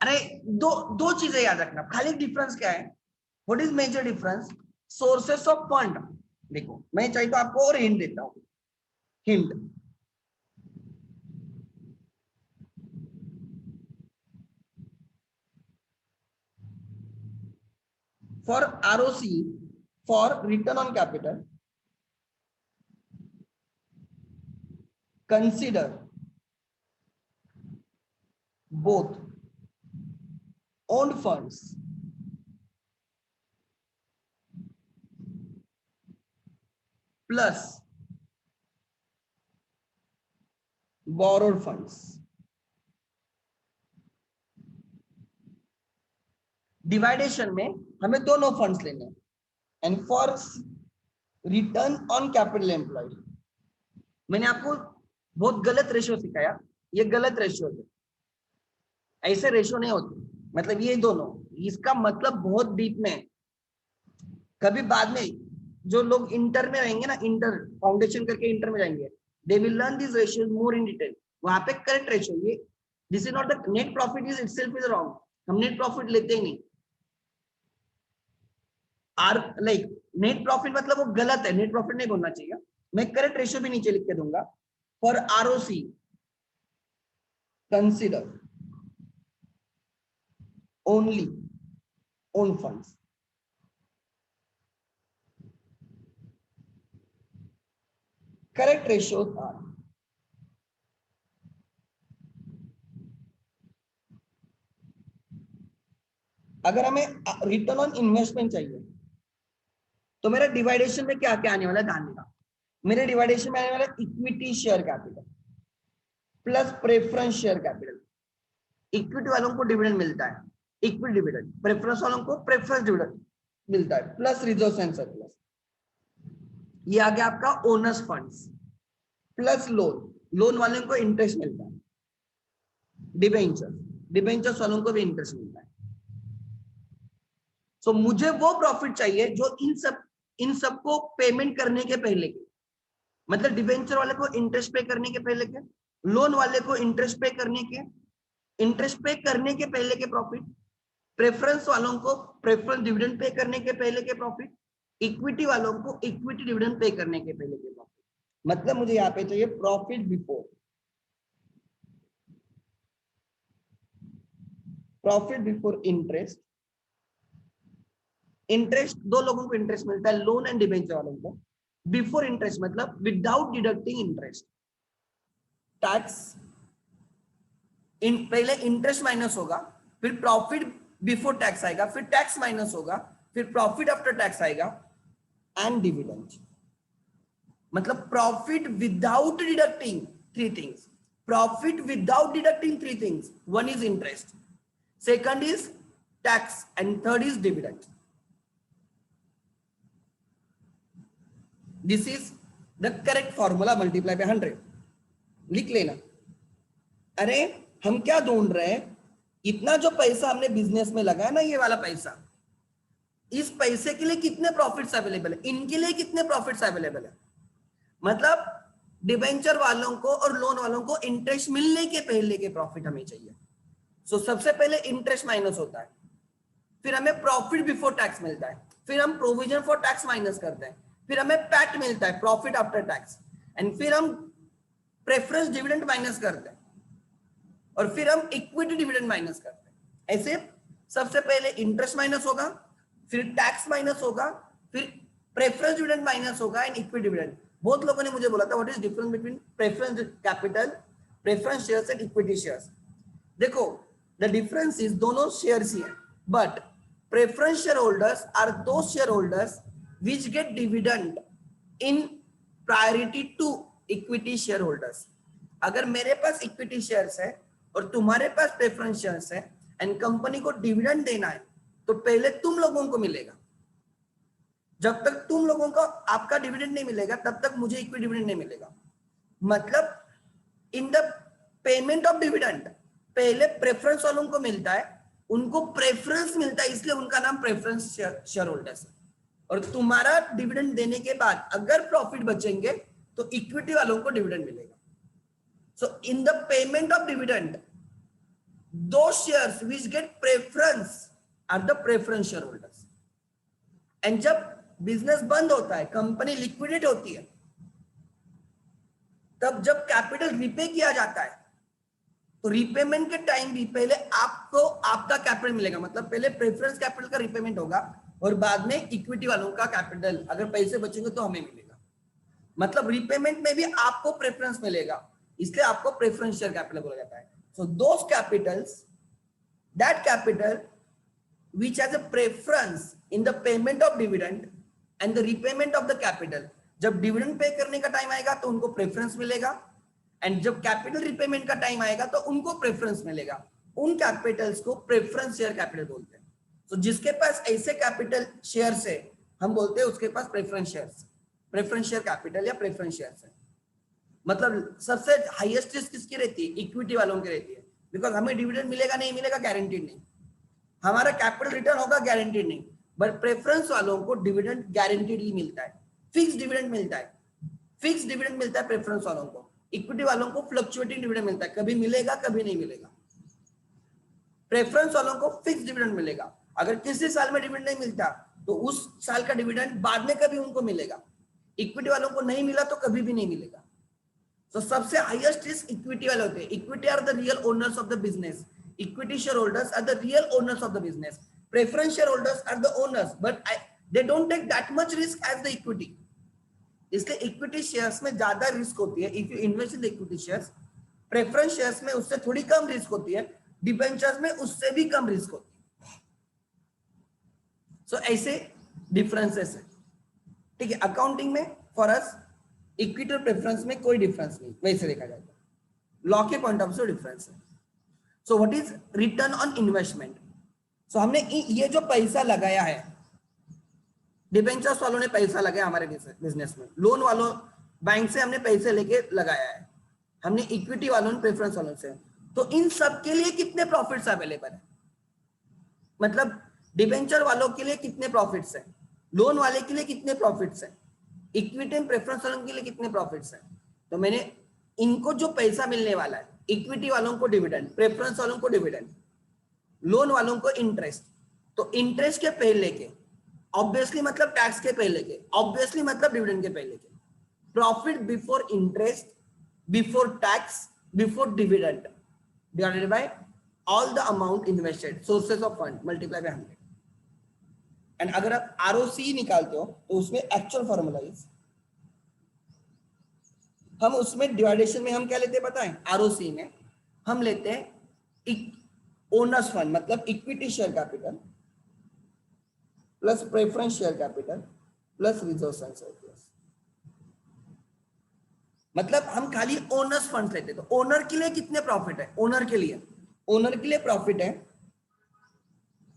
अरे दो चीजें याद रखना, खाली डिफरेंस क्या है? What is major difference? Sources of fund देखो मैं चाहे तो आपको और हिंट देता हूं, hint. For ROC, for return on capital, consider both owned funds plus borrowed funds. डिवाइडेशन में हमें दोनों फंड्स लेने हैं, and for return on capital employed, मैंने आपको बहुत गलत रेशियो सिखाया, ये गलत रेशियो है, ऐसे रेशियो नहीं होते, मतलब ये दोनों, इसका मतलब बहुत डीप में है। कभी बाद में जो लोग इंटर में रहेंगे ना, इंटर फाउंडेशन करके इंटर में जाएंगे, they will learn this ratio more in detail, वहां पे करेक्ट रेशियो ये, this is not the net profit is itself is wrong, हम नेट प्रॉफिट लेते ही नहीं, आर लाइक नेट प्रॉफिट मतलब वो गलत है, नेट प्रॉफिट नहीं बोलना चाहिए, मैं करेक्ट रेशियो भी नीचे लिख के दूंगा। For ROC consider only own funds, correct ratios are, अगर हमें रिटर्न ऑन इन्वेस्टमेंट चाहिए तो मेरा डिवाइडेशन में क्या क्या आने वाला है, ध्यान देना, मेरे डिवाइडेशन में आने वाला equity share capital plus preference share capital. Equity वालों को डिविडेंड मिलता है, इक्विटी डिविडेंड, प्रेफरेंस वालों को प्रेफरेंस डिविडेंड मिलता है, प्लस रिजर्व एंड सरप्लस, ये आ गया आपका owners funds, plus lone, loan वालों को इंटरेस्ट मिलता है, डिबेंचर, डिबेंचर्स वालों को भी इंटरेस्ट मिलता है। सो मुझे वो प्रॉफिट चाहिए जो इन सबको पेमेंट करने के पहले के, मतलब डिबेंचर वाले को इंटरेस्ट पे करने के पहले के, लोन वाले को इंटरेस्ट पे करने के, इंटरेस्ट पे करने के पहले के प्रॉफिट, प्रेफरेंस वालों को प्रेफरेंस डिविडेंड पे करने के पहले के प्रॉफिट, इक्विटी वालों को इक्विटी डिविडेंड पे करने के पहले के प्रॉफिट। मतलब मुझे यहाँ पे चाहिए profit before, profit before interest, interest दो लोगों को इंटरेस्ट मिलता है, लोन एंड डिबेंचर वालों को, बिफोर इंटरेस्ट मतलब विदाउट डिडक्टिंग इंटरेस्ट, टैक्स पहले इंटरेस्ट माइनस होगा, फिर प्रॉफिट बिफोर टैक्स आएगा, फिर टैक्स माइनस होगा, फिर प्रॉफिट आफ्टर टैक्स आएगा, एंड डिविडेंड, मतलब profit without deducting three things, profit without deducting three things, one is interest, second is tax, and third is dividend. This is the correct formula, multiply by 100, लिख लेना। अरे हम क्या ढूंढ रहे हैं, इतना जो पैसा हमने बिजनेस में लगाया ना, ये वाला पैसा, इस पैसे के लिए कितने प्रॉफिट्स अवेलेबल है, इनके लिए कितने प्रॉफिट्स अवेलेबल है, मतलब डिबेंचर वालों को और लोन वालों को इंटरेस्ट मिलने के पहले के प्रॉफिट हमें चाहिए। सो सबसे पहले इंटरेस्ट माइनस होता है, फिर हमें प्रॉफिट बिफोर टैक्स मिलता है, फिर हम प्रोविजन फॉर टैक्स माइनस करते हैं, फिर हमें पैट मिलता है, प्रॉफिट आफ्टर टैक्स, एंड फिर हम प्रेफरेंस डिविडेंड माइनस करते हैं, और फिर हम इक्विटी डिविडेंड माइनस करते हैं। ऐसे सबसे पहले इंटरेस्ट माइनस होगा, फिर टैक्स माइनस होगा, फिर प्रेफरेंस डिविडेंड माइनस होगा, एंड इक्विटी डिविडेंड। बहुत लोगों ने मुझे बोला था what is difference between preference capital, preference shares and equity shares. देखो द डिफरेंस इज दोनों शेयर्स ही है, but preference share holders are those share holders which get dividend in priority to equity share holders. अगर मेरे पास इक्विटी शेयर्स है और तुम्हारे पास प्रेफरेंस शेयर्स है, एंड कंपनी को डिविडेंड देना है, तो पहले तुम लोगों को मिलेगा, जब तक तुम लोगों को आपका डिविडेंड नहीं मिलेगा तब तक मुझे इक्विटी डिविडेंड नहीं मिलेगा। मतलब इन द पेमेंट ऑफ डिविडेंड पहले प्रेफरेंस वालों को मिलता है, उनको प्रेफरेंस मिलता है, इसलिए उनका नाम प्रेफरेंस शेयर होल्डर्स है, और तुम्हारा डिविडेंड देने के बाद अगर प्रॉफिट बचेंगे तो इक्विटी वालों को डिविडेंड मिलेगा। So in the payment of dividend those shares which get preference are the preference shareholders, and जब बिजनेस बंद होता है, कंपनी लिक्विडेट होती है, तब जब कैपिटल रिपे किया जाता है तो रिपेमेंट के टाइम भी पहले आपको आपका कैपिटल मिलेगा, मतलब पहले प्रेफरेंस कैपिटल का रिपेमेंट होगा और बाद में इक्विटी वालों का कैपिटल, अगर पैसे बचेंगे तो हमें मिलेगा, मतलब रिपेमेंट में भी आपको प्रेफरेंस मिलेगा, इसलिए आपको प्रेफरेंस शेयर कैपिटल बोला जाता है। So those capitals, that capital which has a preference in the payment of dividend and the repayment of the capital, जब डिविडेंड पे करने का टाइम आएगा तो उनको प्रेफरेंस मिलेगा, एंड जब कैपिटल रिपेमेंट का टाइम आएगा तो उनको प्रेफरेंस मिलेगा, उन कैपिटल्स को प्रेफरेंस शेयर कैपिटल बोलते हैं। तो जिसके पास ऐसे कैपिटल शेयर है हम बोलते हैं उसके पास preference shares, preference share capital या प्रेफरेंस शेयर्स है। मतलब सबसे हाईएस्ट रिस्क किसकी रहती है? इक्विटी वालों की रहती है, बिकॉज हमें डिविडेंड मिलेगा नहीं मिलेगा गारंटीड नहीं, हमारा कैपिटल रिटर्न होगा गारंटीड नहीं, बट प्रेफरेंस वालों को डिविडेंड गारंटीडली मिलता है, फिक्स डिविडेंड मिलता है, फिक्स डिविडेंड मिलता है प्रेफरेंस वालों को। इक्विटी वालों को फ्लक्चुएटिंग डिविडेंड मिलता है, कभी मिलेगा कभी नहीं मिलेगा। प्रेफरेंस वालों को फिक्स डिविडेंड मिलेगा, अगर किसी साल में डिविडेंड नहीं मिलता तो उस साल का डिविडेंड बाद में कभी उनको मिलेगा। इक्विटी वालों को नहीं मिला तो कभी भी नहीं मिलेगा। तो सबसे हाईएस्ट रिस्क इक्विटी वाले होते हैं। Equity are the real owners of the business, equity shareholders are the real owners of the business, preference shareholders are the owners but they don't take that much risk as the equity, इसलिए इक्विटी शेयर्स में ज्यादा रिस्क होती है। If you invest in the equity shares, preference shares में उससे थोड़ी कम रिस्क होती है, डिबेंचर्स में उससे भी कम रिस्क होती है। सो ऐसे डिफरेंसेस है, ठीक है। अकाउंटिंग में फॉर अस इक्विटी और प्रेफरेंस में कोई डिफरेंस नहीं, वैसे देखा जाए तो लॉ के पॉइंट ऑफ व्यू डिफरेंस है। So what is return on investment? So हमने ये जो पैसा लगाया है, डिबेंचर्स वालों ने पैसा लगाया हमारे बिजनेस में, लोन वालों बैंक से हमने पैसे लेके लगाया है, हमने इक्विटी वालों ने प्रेफरेंस वालों से, तो इन सब के लिए कितने प्रॉफिट्स अवेलेबल है? मतलब डिबेंचर वालों के लिए कितने प्रॉफिट्स है, लोन वाले के लिए कितने प्रॉफिट्स है, इक्विटी एंड प्रेफरेंस वालों के लिए कितने प्रॉफिट्स है। तो मैंने इनको जो पैसा मिलने वाला है, इक्विटी वालों को डिविडेंड, प्रेफरेंस वालों को डिविडेंड, लोन वालों को इंटरेस्ट, तो इंटरेस्ट के पहले के ऑब्वियसली मतलब टैक्स के पहले के, ऑब्वियसली मतलब डिविडेंड के पहले के, profit before interest before tax before dividend divided by all the amount invested, sources of fund multiply by 100। And अगर आप आरओसी निकालते हो तो उसमें एक्चुअल फॉर्मूला इज, हम उसमें डिवाइडेशन में हम क्या लेते हैं पता है? आरओसी में हम लेते हैं ओनर्स फंड, मतलब equity share capital plus preference share capital plus reserves and surplus, मतलब हम खाली ओनर्स फंड लेते हैं। तो ओनर के लिए कितने प्रॉफिट है? ओनर के लिए प्रॉफिट है,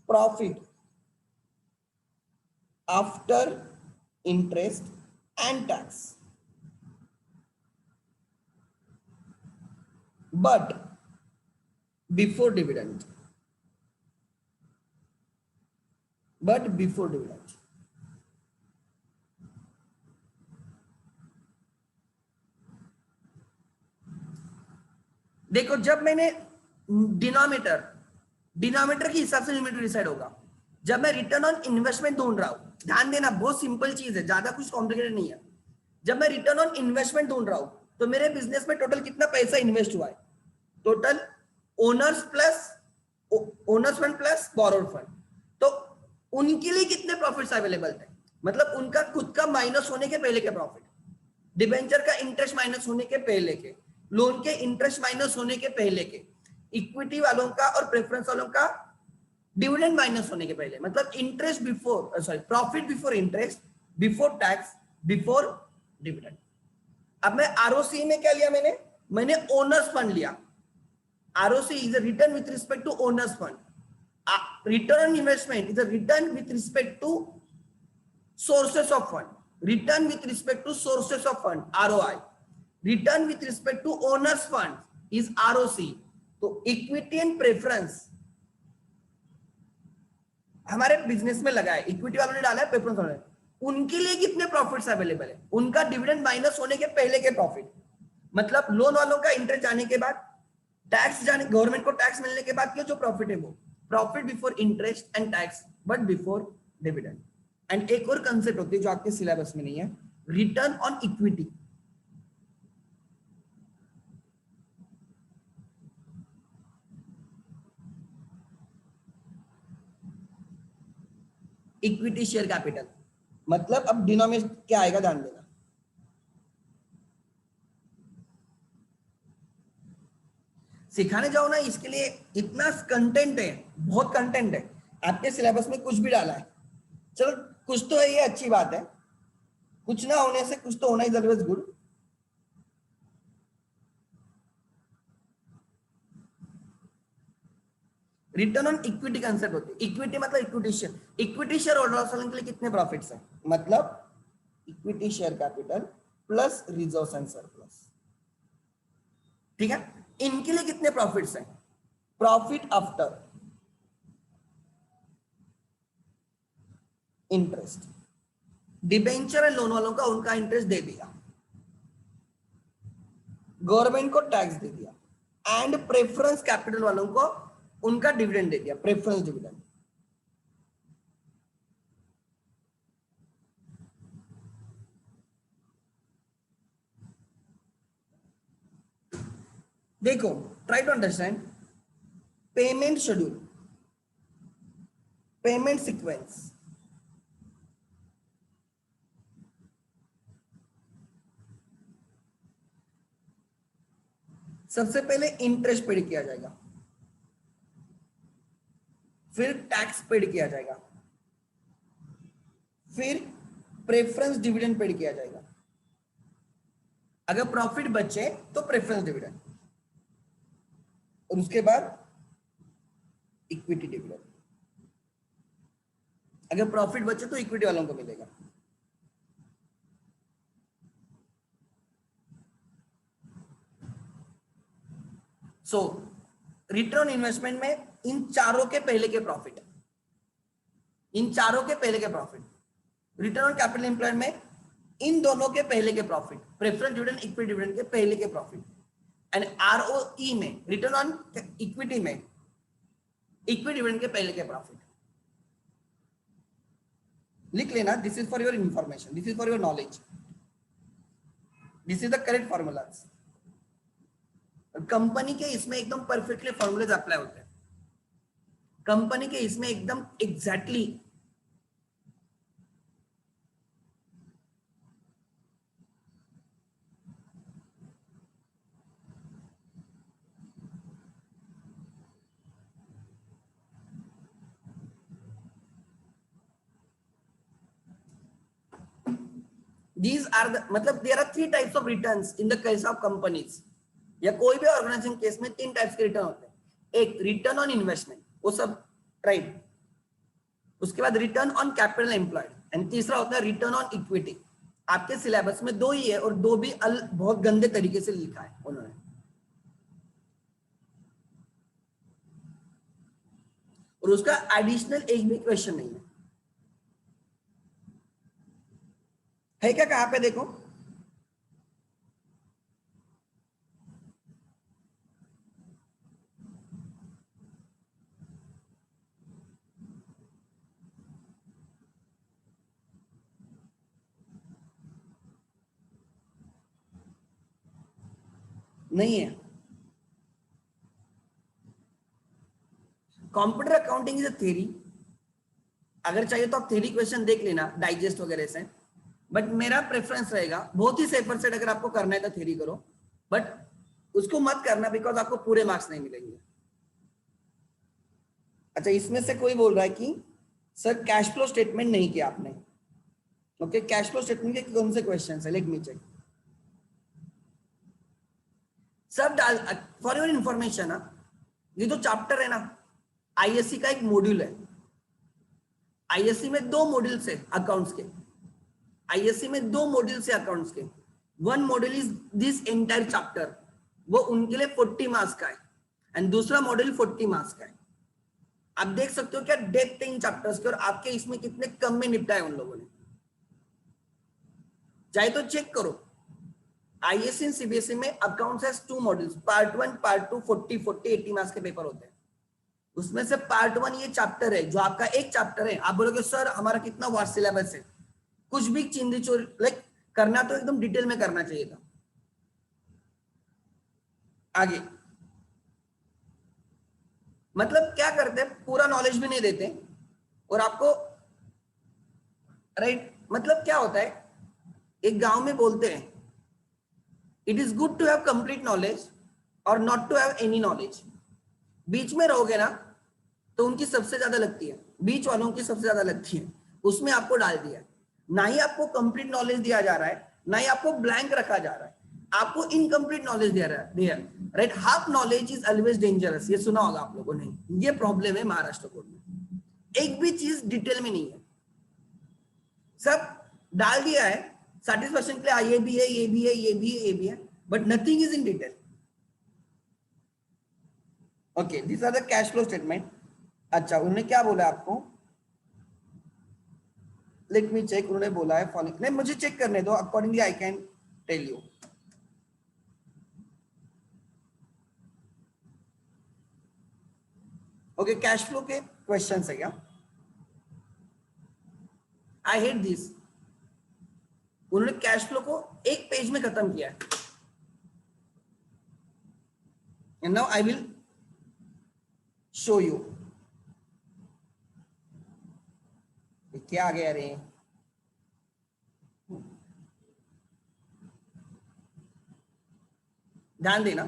profit after interest and tax, but before dividend, देखो जब मैंने डिनोमिनेटर के हिसाब से न्यूमरेटर डिसाइड होगा। जब मैं रिटर्न ऑन इन्वेस्टमेंट ढूंढ रहा हूं, ध्यान देना बहुत सिंपल चीज है, ज्यादा कुछ कॉम्प्लिकेटेड नहीं है। जब मैं रिटर्न ऑन इन्वेस्टमेंट ढूंढ रहा हूं तो मेरे बिजनेस में टोटल कितना पैसा इन्वेस्ट हुआ है, total owner's fund plus borrowed fund, तो उनके लिए कितने प्रॉफिट्स अवेलेबल थे, मतलब उनका खुद का माइनस होने के पहले के प्रॉफिट, डिबेंचर का इंटरेस्ट माइनस होने के पहले के, लोन के इंटरेस्ट माइनस होने के पहले के, इक्विटी वालों का और प्रेफरेंस वालों का डिविडेंड माइनस होने के पहले, मतलब interest before profit before interest before tax before dividend. अब मैं आरओसी में क्या लिया? मैंने ओनर्स फंड लिया। ROC is a return with respect to owner's fund. Return on investment is a return with respect to sources of fund. Return with respect to sources of fund, ROI. Return with respect to owner's fund is ROC. तो इक्विटी एंड प्रेफरेंस हमारे बिजनेस में लगा है, इक्विटी वालों ने डाला है, प्रेफरेंस वालों ने, उनके लिए कितने प्रॉफिट्स अवेलेबल है? उनका डिविडेंड माइनस होने के पहले के प्रॉफिट, मतलब लोन वालों का इंटरेस्ट जाने के बाद, टैक्स जाने, गवर्नमेंट को टैक्स मिलने के बाद के जो प्रॉफिट है वो profit before interest and tax but before dividend. And एक और कंसेप्ट होती है जो आपके सिलेबस में नहीं है, return on equity. Equity share capital मतलब अब डिनोमिनेशन क्या आएगा ध्यान देना। सिखाने जाओ ना, इसके लिए इतना कंटेंट है, बहुत कंटेंट है, आपके सिलेबस में कुछ भी डाला है। चलो कुछ तो है, ये अच्छी बात है, कुछ ना होने से कुछ तो होना is always good. Return on equity concept होती है। इक्विटी मतलब equity share, equity share holders के लिए कितने प्रॉफिट्स है, मतलब equity share capital plus reserves and surplus, ठीक है। इनके लिए कितने प्रॉफिट्स हैं, profit after interest. Debenture and loan वालों का उनका इंटरेस्ट दे दिया, गवर्नमेंट को टैक्स दे दिया, एंड प्रेफरेंस कैपिटल वालों को उनका डिविडेंड दे दिया, प्रेफरेंस डिविडेंड। देखो, try to understand payment schedule, payment sequence. सबसे पहले इंटरेस्ट पेड किया जाएगा, फिर टैक्स पेड किया जाएगा, फिर प्रेफरेंस डिविडेंड पेड किया जाएगा, अगर प्रॉफिट बचे तो प्रेफरेंस डिविडेंड, और उसके बाद इक्विटी डिविडेंड। अगर प्रॉफिट बचे तो इक्विटी वालों को मिलेगा। सो रिटर्न इन्वेस्टमेंट में इन चारों के पहले के प्रॉफिट, इन चारों के पहले के profit, return on capital employed में इन दोनों के पहले के profit, preference dividend equity dividend के पहले के प्रॉफिट, एंड आरओई में रिटर्न ऑन इक्विटी में इक्विटी डिविडेंड के पहले के प्रॉफिट। लिख लेना, this is for your information, this is for your knowledge, this is the correct formulas. Company के इसमें एकदम परफेक्टली फॉर्मूलेज अप्लाई होते हैं, कंपनी के इसमें एकदम एग्जैक्टली these are the मतलब there are three types of returns in the case of companies, या कोई भी ऑर्गेनाइजेशन केस में तीन टाइप्स के रिटर्न होते हैं। एक रिटर्न ऑन इन्वेस्टमेंट, वो सब राइट, उसके बाद return on capital employed, and तीसरा होता है रिटर्न ऑन इक्विटी। आपके सिलेबस में दो ही है और दो भी बहुत गंदे तरीके से लिखा है उन्होंने। और उसका एडिशनल एक भी क्वेश्चन नहीं है क्या, कहां पे देखो, नहीं है। Computer accounting is a theory, अगर चाहिए तो आप थ्योरी क्वेश्चन देख लेना डाइजेस्ट वगैरह से, बट मेरा प्रेफरेंस रहेगा बहुत ही सेफर साइड, अगर आपको करना है तो थ्योरी करो, बट उसको मत करना बिकॉज आपको पूरे मार्क्स नहीं मिलेंगे। अच्छा, इसमें से कोई बोल रहा है कि सर कैश फ्लो स्टेटमेंट नहीं किया आपने। ओके, कैश फ्लो स्टेटमेंट के कौन से क्वेश्चन है, लेट मी चेक। सब डाल, फॉर योर इंफॉर्मेशन, ये जो चैप्टर है ना, आईएससी का एक मॉड्यूल है। आईएससी में दो मॉड्यूल्स है अकाउंट्स के, आईएससी में दो मॉड्यूल्स है अकाउंट्स के। One module is this entire chapter, वो उनके लिए 40 मार्क्स का है, एंड दूसरा मॉड्यूल 40 मार्क्स का है। आप देख सकते हो क्या डेप्थ इन चैप्टर्स के, और आपके इसमें कितने कम में निपटा है उन लोगों ने, चाहे तो चेक करो। आईएससी सीबीएसई में accounts has 2 modules, part 1 part 2, 40 40 80 marks के पेपर होते हैं। उसमें से पार्ट 1 ये चैप्टर है, जो आपका एक चैप्टर है। आप बोलोगे सर हमारा कितना वास्ट सिलेबस है, कुछ भी चिंदी चोर लाइक करना तो एकदम डिटेल में करना चाहिए था। आगे मतलब क्या करते हैं, पूरा नॉलेज भी नहीं देते और आपको राइट। मतलब क्या होता है, एक गांव में बोलते हैं it is good to have complete knowledge और not to have any knowledge. बीच में रहोगे ना तो उनकी सबसे ज्यादा लगती है, बीच वालों की सबसे ज्यादा लगती है, उसमें आपको डाल दिया है। ना ही आपको कंप्लीट नॉलेज दिया जा रहा है, ना ही आपको ब्लैंक रखा जा रहा है, आपको इनकम्प्लीट नॉलेज दिया रहा है। Right, half knowledge is always dangerous, ये सुना होगा आप लोगों ने। ये प्रॉब्लम है महाराष्ट्र बोर्ड में, एक भी चीज डिटेल में नहीं है, सब डाल दिया है सेटिस्फैक्शन के लिए, ये भी है ये भी है ये भी है ये भी है, but nothing is in detail. Okay, this are the cash flow statement. अच्छा, उन्होंने क्या बोला आपको, लेट मी चेक। उन्होंने बोला है फॉलोइंग, नहीं मुझे चेक करने दो, accordingly I can tell you. Okay, cash flow के क्वेश्चन है क्या? I hate this. उन्होंने कैश फ्लो को एक पेज में खत्म किया है। And now I will show you. क्या आ गया रे, ध्यान देना।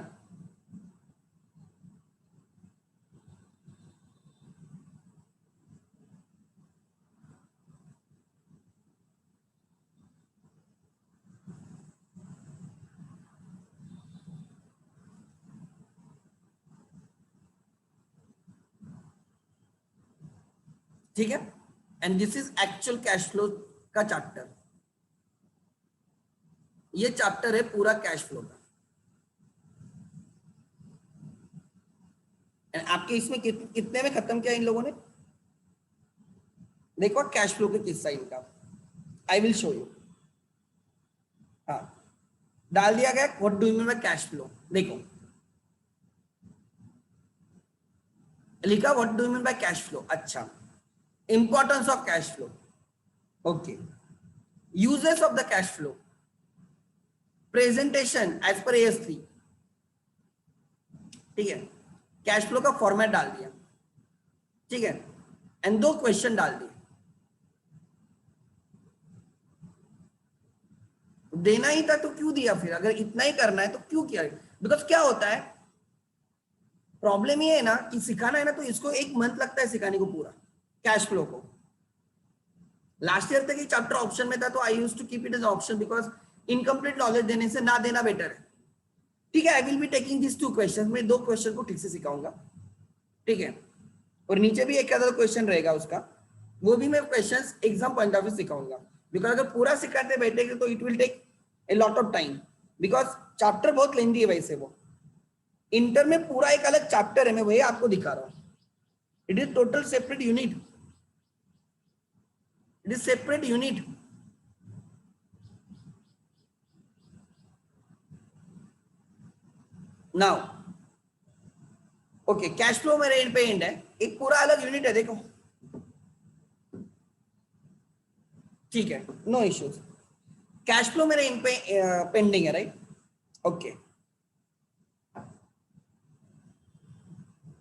ठीक है, and this is actual cash flow का चैप्टर। ये चैप्टर है पूरा कैश फ्लो का। एंड आपके इसमें कितने में खत्म किया इन लोगों ने? देखो कैश फ्लो के किस्सा इनका, आई विल शो यू। हाँ, डाल दिया गया what do you mean by cash flow. देखो लिखा what do you mean by cash flow. अच्छा, importance of cash flow, okay, uses of the cash flow, presentation as per AS3। ठीक है, कैश फ्लो का फॉर्मेट डाल दिया, ठीक है, एंड 2 क्वेश्चन डाल दिए। देना ही था तो क्यों दिया फिर, अगर इतना ही करना है तो क्यों किया? बिकॉज क्या होता है, प्रॉब्लम ये है ना कि सिखाना है ना, तो इसको 1 मंथ लगता है सिखाने को पूरा कैश फ्लो को। लास्ट ईयर तक ये चैप्टर ऑप्शन में था, तो I used to keep it as option because incomplete knowledge देने से ना देना बेटर है। ठीक है, I will be taking this 2 question, मैं 2 क्वेश्चन को ठीक से सिखाऊंगा, ठीक है, और नीचे भी एक आधा क्वेश्चन रहेगा उसका, वो भी मैं questions exam point of view सिखाऊंगा। बिकॉज अगर पूरा सिखाते बैठेंगे तो it will take a lot of time, because chapter बहुत लेंथी है वैसे। वो इंटर में पूरा एक अलग चैप्टर है, मैं वही आपको दिखा रहा हूँ। It is total separate unit, it is separate unit. Now okay, cash flow मेरे एंड पे एंड है, एक पूरा अलग यूनिट है, देखो, ठीक है, नो इश्यूज। कैश फ्लो मेरे इन पे पेंडिंग है, राइट, ओके।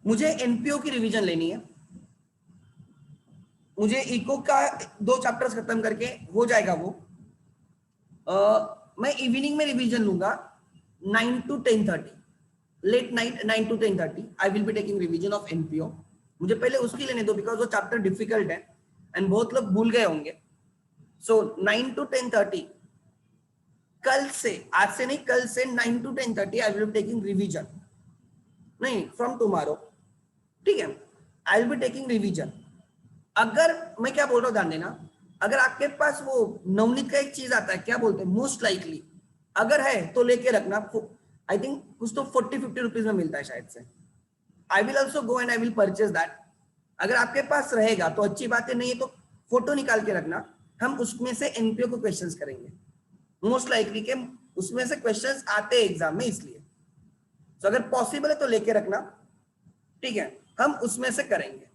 मुझे एनपीओ की रिवीजन लेनी है, मुझे इको का 2 चैप्टर्स खत्म करके हो जाएगा वो। मैं इवनिंग में रिवीजन लूंगा 9 to 10:30, late night 9 to 10:30 I will be taking revision of NPO. मुझे पहले उसकी लेने दो बिकॉज वो चैप्टर डिफिकल्ट है एंड बहुत लोग भूल गए होंगे। सो 9 to 10:30, कल से, आज से नहीं, कल से 9 to 10:30 I will be taking revision, नहीं फ्रॉम टुमारो, ठीक है, I will be taking revision. अगर मैं क्या बोल रहा हूँ ध्यान देना, अगर आपके पास वो नवनीत का एक चीज आता है, क्या बोलते हैं, मोस्ट लाइकली, अगर है तो लेके रखना। आई थिंक कुछ तो 40-50 रुपीज में मिलता है शायद से। I will also go and I will purchase that. अगर आपके पास रहेगा तो अच्छी बात है, नहीं है तो फोटो निकाल के रखना, हम उसमें से एनपीओ को क्वेश्चंस करेंगे। मोस्ट लाइकली के उसमें से क्वेश्चंस आते हैं एग्जाम में, इसलिए तो अगर पॉसिबल है तो लेके रखना, ठीक है। हम उसमें से करेंगे,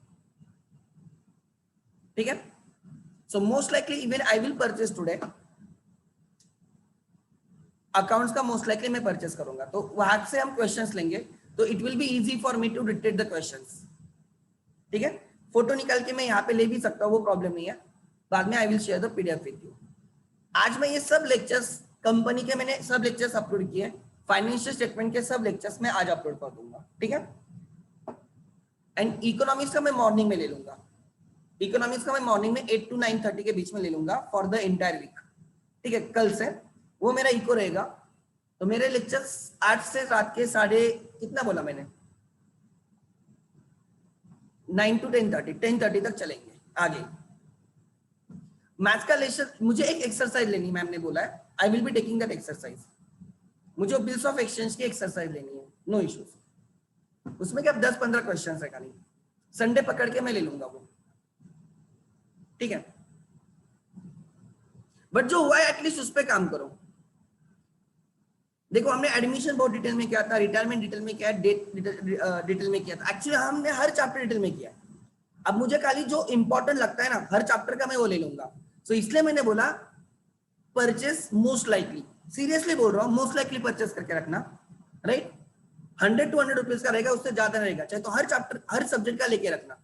ठीक है। So most likely even I will purchase today, accounts का मोस्ट लाइकली मैं परचेस करूंगा, तो वहां से हम क्वेश्चंस लेंगे, तो it will be easy for me to detect the questions, ठीक है। फोटो निकाल के मैं यहाँ पे ले भी सकता हूँ, वो प्रॉब्लम नहीं है, बाद में I will share the PDF with you. आज मैं ये सब लेक्चर्स कंपनी के मैंने सब लेक्चर्स अपलोड किए, फाइनेंशियल स्टेटमेंट के सब लेक्चर्स मैं आज अपलोड कर दूंगा, ठीक है। एंड इकोनॉमिक्स का मैं मॉर्निंग में ले लूंगा, इकोनॉमिक्स का मैं मॉर्निंग में 8 to 9:30 के बीच में ले लूंगा फॉर द एंटायर वीक, ठीक है। कल से वो मेरा इको रहेगा, तो मेरे लेक्चर्स 8 से रात के साढ़े कितना बोला मैंने 9 to 10:30 तक चलेंगे आगे। मैथ्स का लेक्चर मुझे एक एक्सरसाइज लेनी, मैम ने बोला है, I will be taking that exercise. मुझे बिल्स ऑफ एक्सचेंज की एक्सरसाइज लेनी है, नो इश्यूज, उसमें क्या 10-15 क्वेश्चन है, खाली संडे पकड़ के मैं ले लूंगा वो, ठीक है। बट जो हुआ है एटलीस्ट उस पर काम करो। देखो हमने एडमिशन बहुत डिटेल में किया था, रिटायरमेंट डिटेल में किया, डेट डिटेल में किया था, एक्चुअली हमने हर चैप्टर डिटेल में किया। अब मुझे खाली जो इंपॉर्टेंट लगता है ना हर चैप्टर का मैं वो ले लूंगा, सो इसलिए मैंने बोला परचेस मोस्ट लाइकली, सीरियसली बोल रहा हूँ, मोस्ट लाइकली परचेस करके रखना, राइट। 100-200 रुपीज का रहेगा, उससे ज्यादा रहेगा, चाहे तो हर चैप्टर हर सब्जेक्ट का लेके रखना,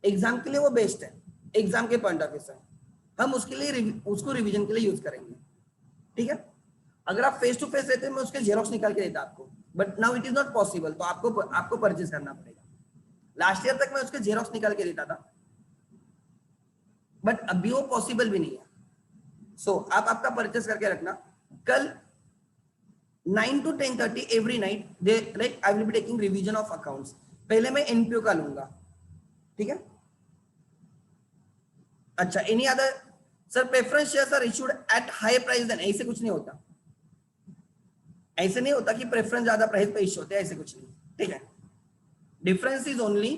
एग्जाम के लिए वो बेस्ट है, एग्जाम के पॉइंट ऑफ व्यू से हम उसके लिए उसको रिवीजन के लिए यूज करेंगे, ठीक है। अगर आप फेस टू फेस रहते हैं मैं उसके जेरोक्स निकाल के देता आपको, but now it is not possible, तो आपको परचेस करना पड़ेगा। लास्ट ईयर तक मैं उसके जेरोक्स निकाल के देता था, बट अभी वो पॉसिबल भी नहीं है। सो आप आपका परचेस करके रखना। कल 9 to 10:30 every night they like I will be taking revision of accounts. पहले मैं एनपीओ का लूंगा, ठीक है। अच्छा, any other sir, preference shares are issued at high price then, ऐसे कुछ नहीं होता, ऐसे नहीं होता कि प्रेफरेंस ज्यादा प्राइस पे इश्यू होते हैं, ऐसे कुछ नहीं, ठीक है। डिफरेंस इज ओनली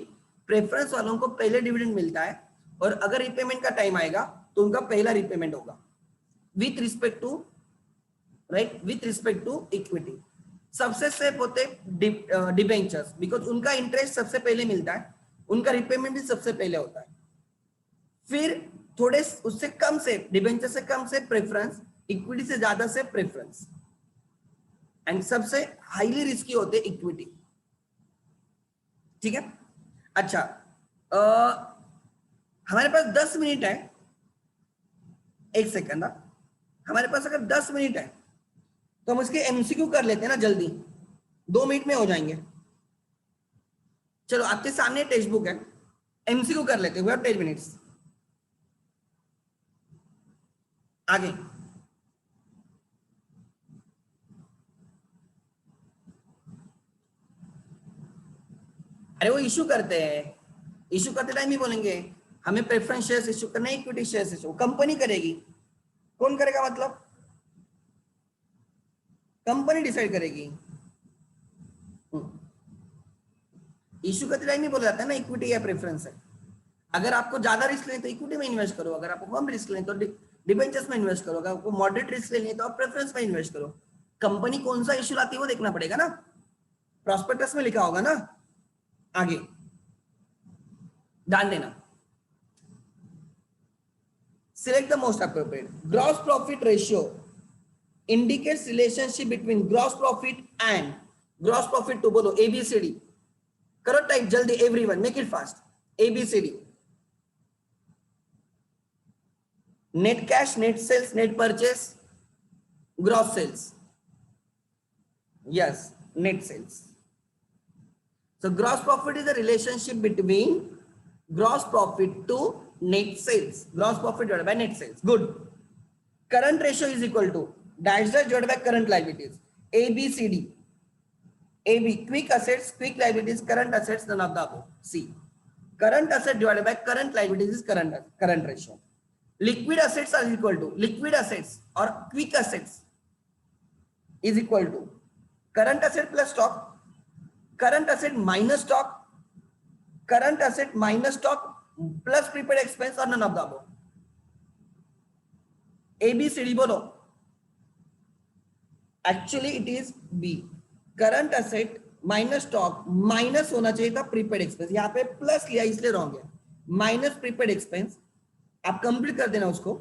प्रेफरेंस वालों को पहले डिविडेंड मिलता है, और अगर रिपेमेंट का टाइम आएगा तो उनका पहला रिपेमेंट होगा with respect to, right, with respect to equity. सबसे सेफ होते डिबेंचर्स, बिकॉज उनका इंटरेस्ट सबसे पहले मिलता है, उनका रिपेमेंट भी सबसे पहले होता है, फिर थोड़े उससे कम से डिबेंचर से कम से प्रेफरेंस, इक्विटी से ज्यादा से प्रेफरेंस, एंड सबसे हाईली रिस्की होते इक्विटी, ठीक है। अच्छा, हमारे पास 10 मिनट है, एक सेकंड, हमारे पास अगर 10 मिनट है तो हम इसके एमसीक्यू कर लेते हैं ना जल्दी, 2 मिनट में हो जाएंगे। चलो आपके सामने टेक्स्ट बुक है, एमसीक्यू कर लेते हैं, 10 मिनट्स आगे। अरे वो इशू करते हैं, इशू करते टाइम ही बोलेंगे हमें प्रेफरेंस शेयर्स इशू करना है, इक्विटी शेयर्स इशू कंपनी करेगी, कौन करेगा, मतलब कंपनी डिसाइड करेगी। इशू करते टाइम ही बोला जाता है ना इक्विटी या प्रेफरेंस है। अगर आपको ज्यादा रिस्क लें तो इक्विटी में इन्वेस्ट करो, अगर आपको कम रिस्क लें तो डिबेंचर्स में इन्वेस्ट करो, अगर आपको मॉडरेट रिस्क लेनी है तो आप प्रेफरेंस में इन्वेस्ट करो। कंपनी कौन सा इशू लाती है वो देखना पड़ेगा ना, प्रॉस्पेक्टस में लिखा होगा ना। आगे ध्यान देना, select the most appropriate. Gross profit ratio indicates relationship between gross profit and gross profit to बोलो ABCD, करो टाइप जल्दी, everyone make it fast, ABCD, net cash, net sales, net purchase, gross sales, yes, net sales. So gross profit is the relationship between gross profit to net sales, gross profit divided by net sales, good. Current ratio is equal to dash dash divided by current liabilities, ABCD, AB, quick assets, quick liabilities, current assets, none of the above. C, current asset divided by current liabilities is current ratio. Liquid assets are equal to, liquid assets or quick assets is equal to current asset plus stock, current asset minus stock, current asset minus stock plus prepaid expense, or none of the above. ABCD बोलो, actually it is B, current asset minus stock, minus होना चाहिए था प्रीपेड एक्सपेंस, यहाँ पे प्लस लिया इसलिए रॉन्ग है, माइनस प्रीपेड एक्सपेंस, आप कंप्लीट कर देना उसको,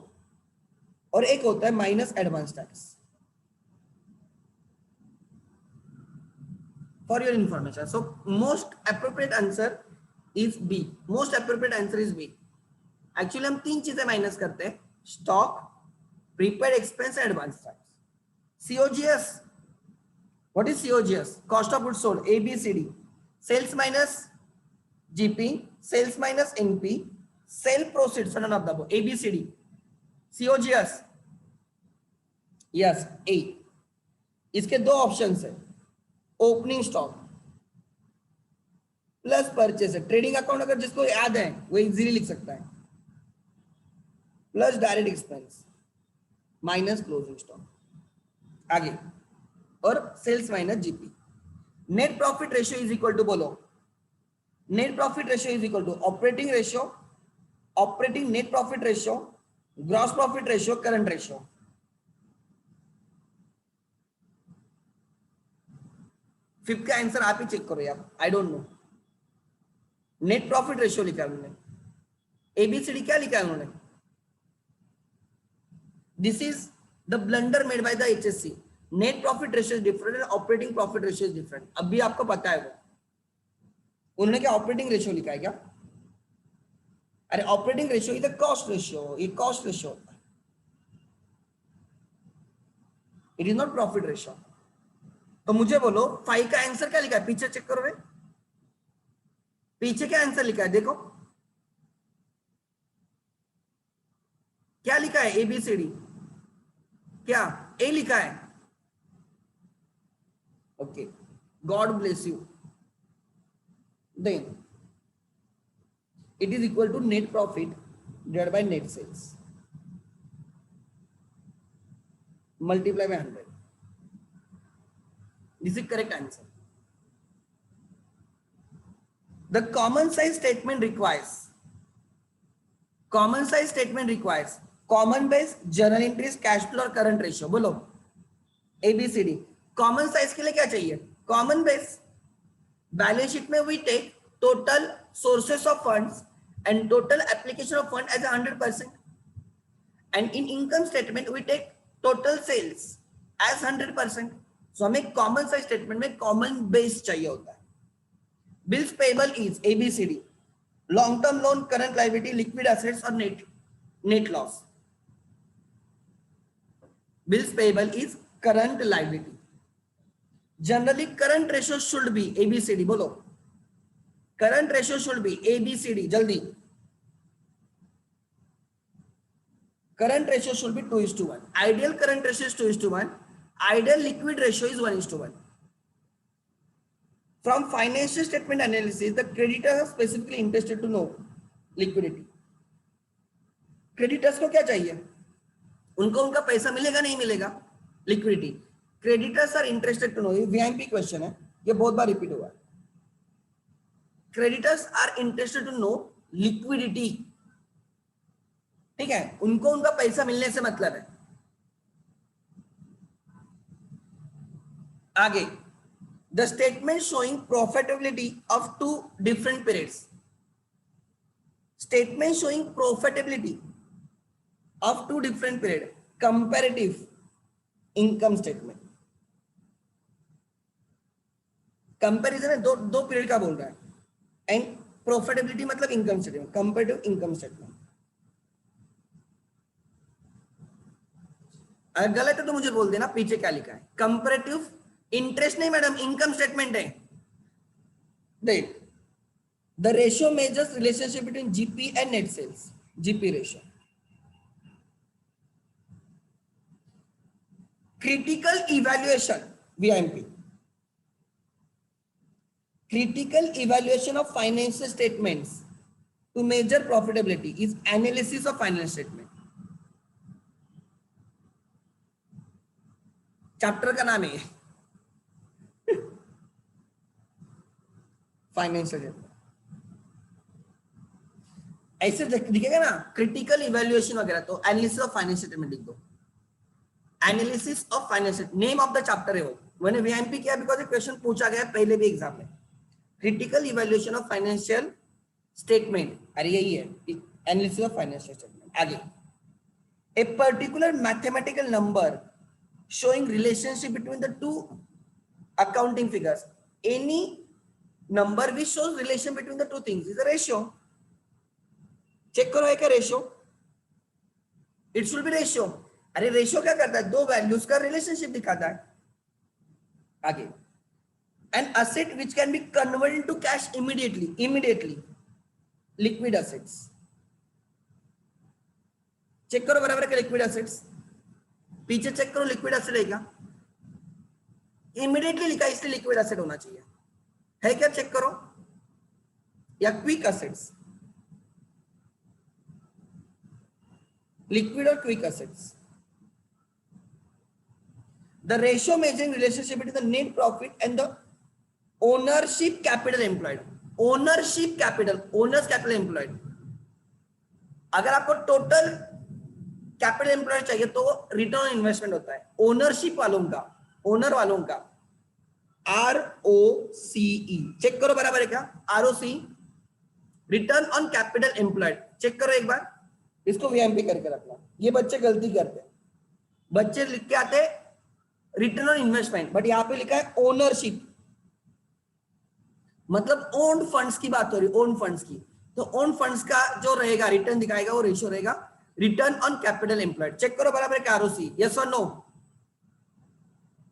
और एक होता है minus advance tax. For your information, so most appropriate answer is B, most appropriate answer is B. Actually हम तीन चीजें माइनस करते हैं, stock, prepaid expense, advance tax. COGS, what is COGS? Cost of goods sold, ABCD, sales minus GP, sales minus NP, sale proceeds, none of the above, ABCD, COGS, yes, A। इसके दो ऑप्शंस है, ओपनिंग स्टॉक प्लस परचेस है, ट्रेडिंग अकाउंट अगर जिसको याद है वो इजीली लिख सकता है, plus direct expense minus closing stock, आगे, और sales minus GP. Net profit ratio is equal to, बोलो, net profit ratio is equal to operating ratio, operating net profit ratio, gross profit ratio, current ratio. Fifth का आंसर आप ही चेक करो यार, I don't know. Net profit ratio लिखा है उन्होंने, एबीसीडी क्या लिखा है उन्होंने, this is the blunder made by the HSC. Net profit ratio is different and operating profit ratio is different. अब भी आपको पता है वो, उन्होंने क्या ऑपरेटिंग रेशियो लिखा है क्या? अरे operating ratio is the cost ratio, ये कॉस्ट रेशियो होता है, it is not profit ratio. तो मुझे बोलो 5 का आंसर क्या लिखा है, पीछे चेक करो रे, पीछे क्या आंसर लिखा है देखो, क्या लिखा है, एबीसीडी, क्या ए लिखा है? Okay, God bless you. Then it is equal to net profit divided by net sales multiply by 100. This is correct answer. The common size statement requires, common size statement requires common base, journal entries, cash flow और current ratio। बोलो ABCD। common size के लिए क्या चाहिए, common base, बैलेंस शीट में we take total sources of funds and total application of fund as 100%, and in income statement we take total sales as 100%। so हमें common size statement में common base चाहिए होता है। bills payable is ABCD, long term loan, current liability, liquid assets और net loss। bills payable is current liability। generally current ratio should be ABCD, बोलो current ratio should be A B C D, जल्दी, current ratio should be 2:1, ideal current ratio is 2:1, ideal liquid ratio is 1:1। From financial statement analysis the creditors are specifically interested to know liquidity. Creditors को क्या चाहिए, उनको उनका पैसा मिलेगा नहीं मिलेगा, liquidity. Creditors are interested to know, ये वीआईपी क्वेश्चन है, ये बहुत बार रिपीट हुआ है। Creditors are interested to know liquidity, ठीक है, उनको उनका पैसा मिलने से मतलब है। आगे, the statement showing profitability of 2 different periods, statement showing profitability of 2 different period, comparative income statement. Comparison है, दो पीरियड का बोल रहा है, एंड प्रॉफिटेबिलिटी मतलब income statement, comparative income statement. अगर गलत है तो मुझे बोल देना, पीछे क्या लिखा है, कंपैरेटिव इंटरेस्ट नहीं मैडम, इनकम स्टेटमेंट है। देख, the ratio measures relationship between GP and net sales, GP ratio. Critical evaluation, VIMP, critical evaluation of financial statements to measure profitability is analysis of financial statement। Chapter का नाम है फाइनेंशियल स्टेटमेंट। ऐसे दिखेगा ना क्रिटिकल इवैल्यूएशन वगैरह, तो एनालिसिस ऑफ फाइनेंशियल स्टेटमेंट लिख दो, analysis of financial, name of the chapter है वो, मैंने वीएमपी किया बिकॉज क्वेश्चन पूछा गया पहले भी एग्जाम में, critical evaluation of financial statement, अरे यही है एनालिसिस ऑफ फाइनेंशियल स्टेटमेंट। आगे, a particular mathematical number showing relationship between the two accounting figures, any number which shows relation between the two things is a ratio. Check करो है क्या ratio, it should be ratio. अरे रेशियो क्या करता है, दो वैल्यूज का रिलेशनशिप दिखाता है। आगे, an asset which can be converted into cash immediately, liquid assets। Check करो बराबर है लिक्विड एसेट्स, पीछे चेक करो लिक्विड एसेट है क्या, इमीडिएटली लिखा इसलिए लिक्विड एसेट होना चाहिए, है क्या चेक करो, या क्विक एसेट्स, लिक्विड और quick assets. The ratio measuring relationship between the net profit and the ownership capital employed, ownership capital, owners capital employed. अगर आपको टोटल कैपिटल एम्प्लॉयड चाहिए तो रिटर्न ऑन इन्वेस्टमेंट होता है ओनरशिप वालों का, ओनर वालों का, ROCE। चेक करो बराबर है क्या, ROCE, return on capital employed. Check करो एक बार, इसको वीएमपी करके रखना। ये बच्चे गलती करते हैं, बच्चे लिख के आते रिटर्न ऑन इन्वेस्टमेंट, बट यहाँ पे लिखा है ओनरशिप, मतलब ओन्ड फंड्स की बात हो रही है, ओन्ड फंड्स की। तो ओन्ड फंड्स का जो रहेगा रिटर्न दिखाएगा वो रेशियो रहेगा return on capital employed. Check करो बराबर है क्या ROCE, यस और नो।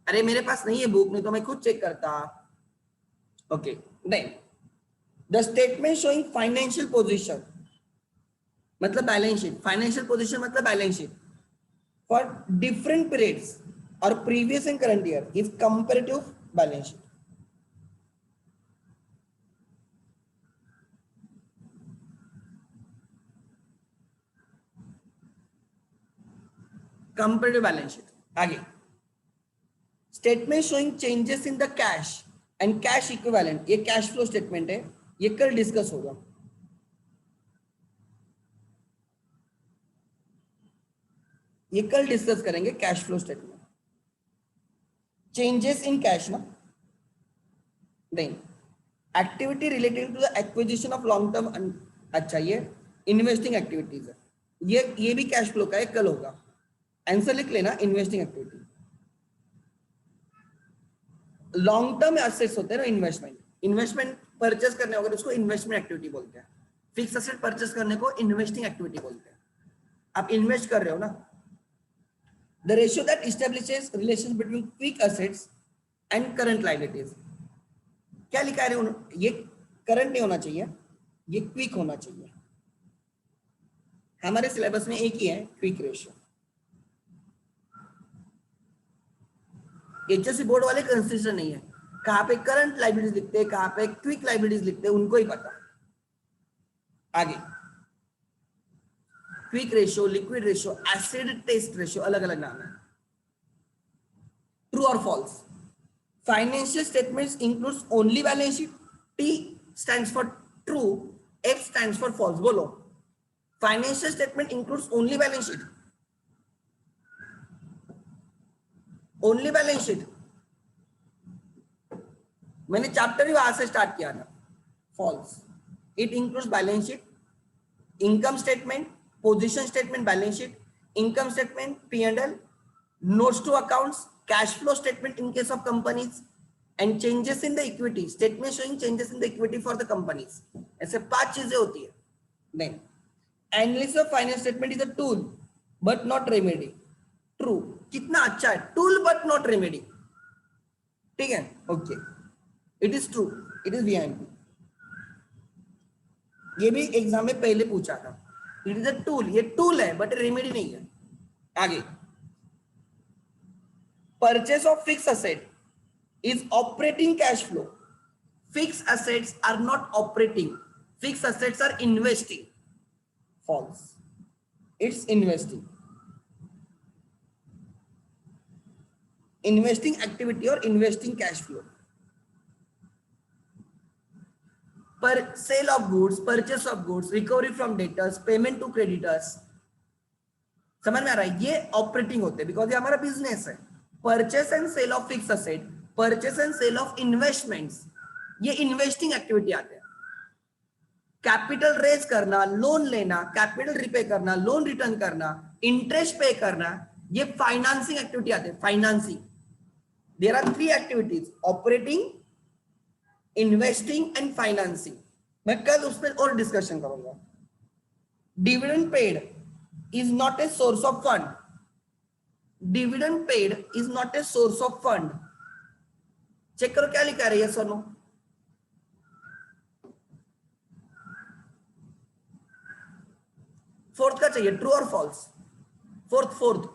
अरे मेरे पास नहीं है बुक, नहीं तो मैं खुद चेक करता। ओके, नहीं, the statement showing financial position मतलब बैलेंस शीट, फाइनेंशियल पोजीशन मतलब balance sheet for different periods और previous and current year is comparative balance sheet. Comparative balance sheet. आगे, statement showing changes in the cash and cash equivalent, ये कैश फ्लो स्टेटमेंट है, ये कल डिस्कस होगा। ये कल डिस्कस करेंगे cash flow statement. Changes in cash ना, नहीं, activity related to the acquisition of long term, अच्छा ये इन्वेस्टिंग एक्टिविटीज है, ये भी कैश फ्लो का है, कल होगा। आंसर लिख लेना, investing activity. Long term assets होते हैं ना, इन्वेस्टमेंट परचेस करने होगा तो उसको इन्वेस्टमेंट एक्टिविटी बोलते हैं, फिक्स एसेट परचेस करने को इन्वेस्टिंग एक्टिविटी बोलते हैं। आप इन्वेस्ट कर रहे हो ना। The ratio that establishes relation between quick assets and current liabilities, क्या लिखा है, ये करंट नहीं होना चाहिए, ये क्विक होना चाहिए। हमारे सिलेबस में एक ही है क्विक रेशियो। HSC बोर्ड वाले कंसिडर नहीं है, कहां पे करंट लायबिलिटीज लिखते हैं, कहां पे क्विक लायबिलिटीज लिखते हैं, उनको ही पता। आगे, quick ratio, liquid ratio, acid test ratio, अलग अलग नाम है। ट्रू और false, financial statements includes only balance sheet, T stands for true, F stands for false. बोलो, financial statement includes only balance sheet, only balance sheet, मैंने चैप्टर ही वहां से स्टार्ट किया था। False, it includes balance sheet, income statement, position statement, balance sheet, income statement, P&L, notes to accounts, cash flow statement in case of companies, and changes in the equity, statement showing changes in the equity for the companies। ऐसे 5 चीजें होती है। नहीं, analysis of finance statement is a tool but not remedy. True, कितना अच्छा है, टूल बट नॉट रेमेडी, ठीक है, okay, it is true, it is VIMP। ये भी एग्जाम में पहले पूछा था, इट इज अ टूल, ये टूल है बट रेमेडी नहीं है। आगे, purchase of fixed asset is operating cash flow. Fixed assets are not operating, fixed assets are investing। False, it's investing, investing activity or investing cash flow। Per sale of goods, purchase of goods, recovery from debtors, payment to creditors, समझ में आ रहा है, ये ऑपरेटिंग होते हैं बिकॉज ये हमारा बिजनेस है। Purchase and sale of fix asset purchase and sale of investments, ये इन्वेस्टिंग एक्टिविटी आते हैं। कैपिटल रेज करना, लोन लेना, कैपिटल रिपे करना, लोन रिटर्न करना, इंटरेस्ट पे करना, ये फाइनेंसिंग एक्टिविटी आते हैं। Financing, there are 3 activities, operating, investing and financing. मैं कल उस पर और डिस्कशन करूंगा। Dividend paid is not a source of fund, dividend paid is not a source of fund. Check करो क्या लिखा है, यस और नो। फोर्थ का चाहिए, ट्रू और फॉल्स। फोर्थ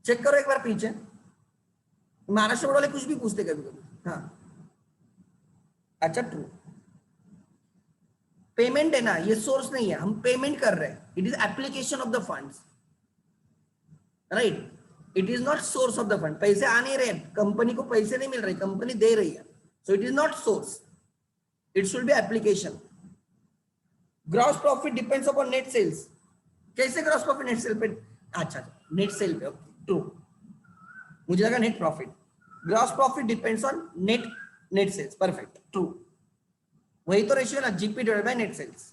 चेक करो एक बार पीछे। महाराष्ट्र बोर्ड वाले कुछ भी पूछते कभी कभी। हाँ, अच्छा ट्रू। पेमेंट है ना, ये सोर्स नहीं है, हम पेमेंट कर रहे हैं। It is application of the funds, right. It is not source of the fund. पैसे आ नहीं रहे, कंपनी को पैसे नहीं मिल रहे, कंपनी दे रही है, so it is not source, it should be application. Gross profit depends upon net sales. कैसे ग्रॉस प्रॉफिट नेट सेल पे? अच्छा, नेट सेल पे, ट्रू। मुझे लगा net profit. Gross profit depends on net sales, perfect, true. वही तो रेशियो ना, GP divided by net sales.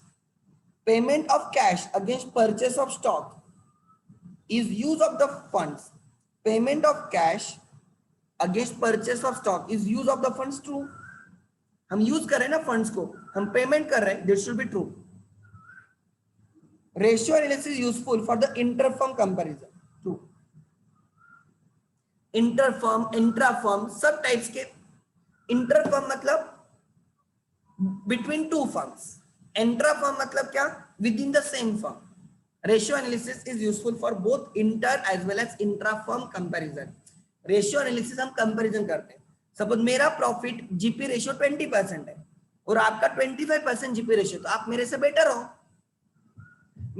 Payment of cash against purchase of stock is use of the funds. Payment of cash against purchase of stock is use of the funds, true. हम यूज कर रहे हैं ना फंड्स को, हम पेमेंट कर रहे हैं, this should be true. Ratio analysis useful for the interfirm comparison, true. Inter-firm, इंट्राफर्म, सब टाइप्स के। इंटरफर्म मतलब बिटवीन 2 फर्म्स, इंट्राफर्म मतलब क्या, with in the same firm. Ratio analysis is useful for both inter as well as intra-firm comparison. Ratio analysis हम comparison करते हैं। सपोज मेरा प्रॉफिट जीपी रेशियो 20% है और आपका 25% जीपी रेशियो, तो आप मेरे से बेटर हो।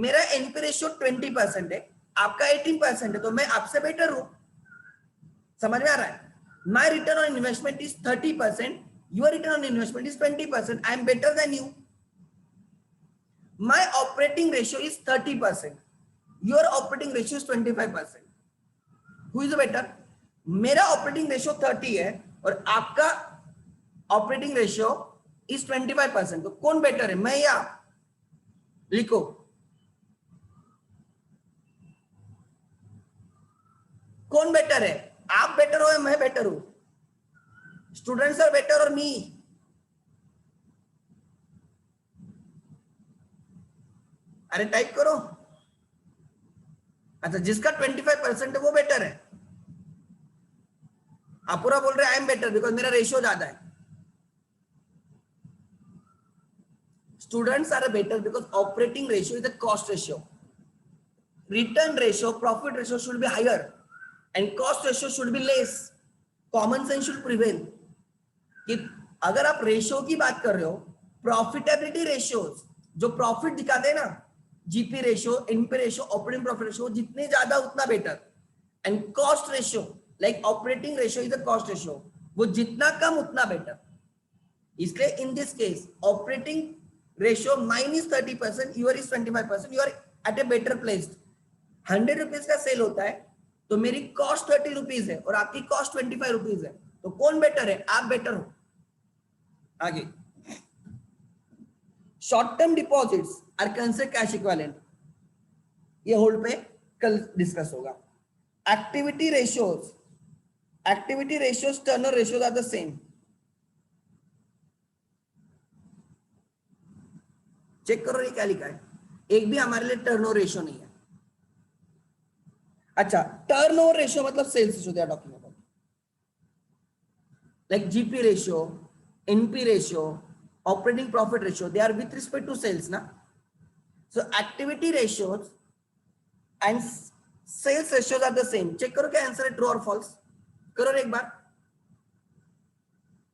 मेरा एनपी रेशियो 20% है, आपका 18% है, तो मैं आपसे बेटर हूं। समझ में आ रहा है? My return on investment is 30%, your return on investment is 20%. I am better than you. My operating ratio is 30%. Your operating ratio is 25%. Who is better? मेरा operating ratio 30 है और आपका operating ratio is 25%. तो कौन बेटर है, मैं या आप? लिखो। कौन बेटर है? आप बेटर हो या मैं बेटर हूं? स्टूडेंट्स आर बेटर और मी? अरे टाइप करो। अच्छा, जिसका 25% है वो बेटर है। आप पूरा बोल रहे आई एम बेटर बिकॉज मेरा रेशियो ज्यादा है। Students are better because operating ratio is the cost ratio. Return ratio, profit ratio should be higher and cost ratio should be less. Common sense should prevail कि अगर आप रेशियो की बात कर रहे हो, प्रॉफिटेबिलिटी रेशियोज जो प्रॉफिट दिखाते हैं ना, GP ratio, NP ratio, operating profit ratio, जितने ज्यादा उतना better. And cost ratio like operating ratio is a cost ratio, वो जितना कम उतना बेटर। इसलिए in this case operating ratio mine is 30%, your is 25%, you are at a better place. 100 rupees का सेल होता है तो मेरी कॉस्ट 30 रुपीज है और आपकी कॉस्ट 25 रुपीज है, तो कौन बेटर है? आप बेटर हो। आगे, short term deposits are considered cash equivalent, ये होल्ड पे कल डिस्कस होगा। Activity ratios, turnover ratios are the same. Check करो ये क्या लिखा है, एक भी हमारे लिए टर्नओवर रेशियो नहीं है। अच्छा, टर्नओवर रेशियो मतलब sales ratio they are talking about, like GP ratio, NP ratio, operating profit ratio, they are with respect to sales na. So activity ratios and sales ratios are the same. check karo kya answer hai, true or false? karo ek baar।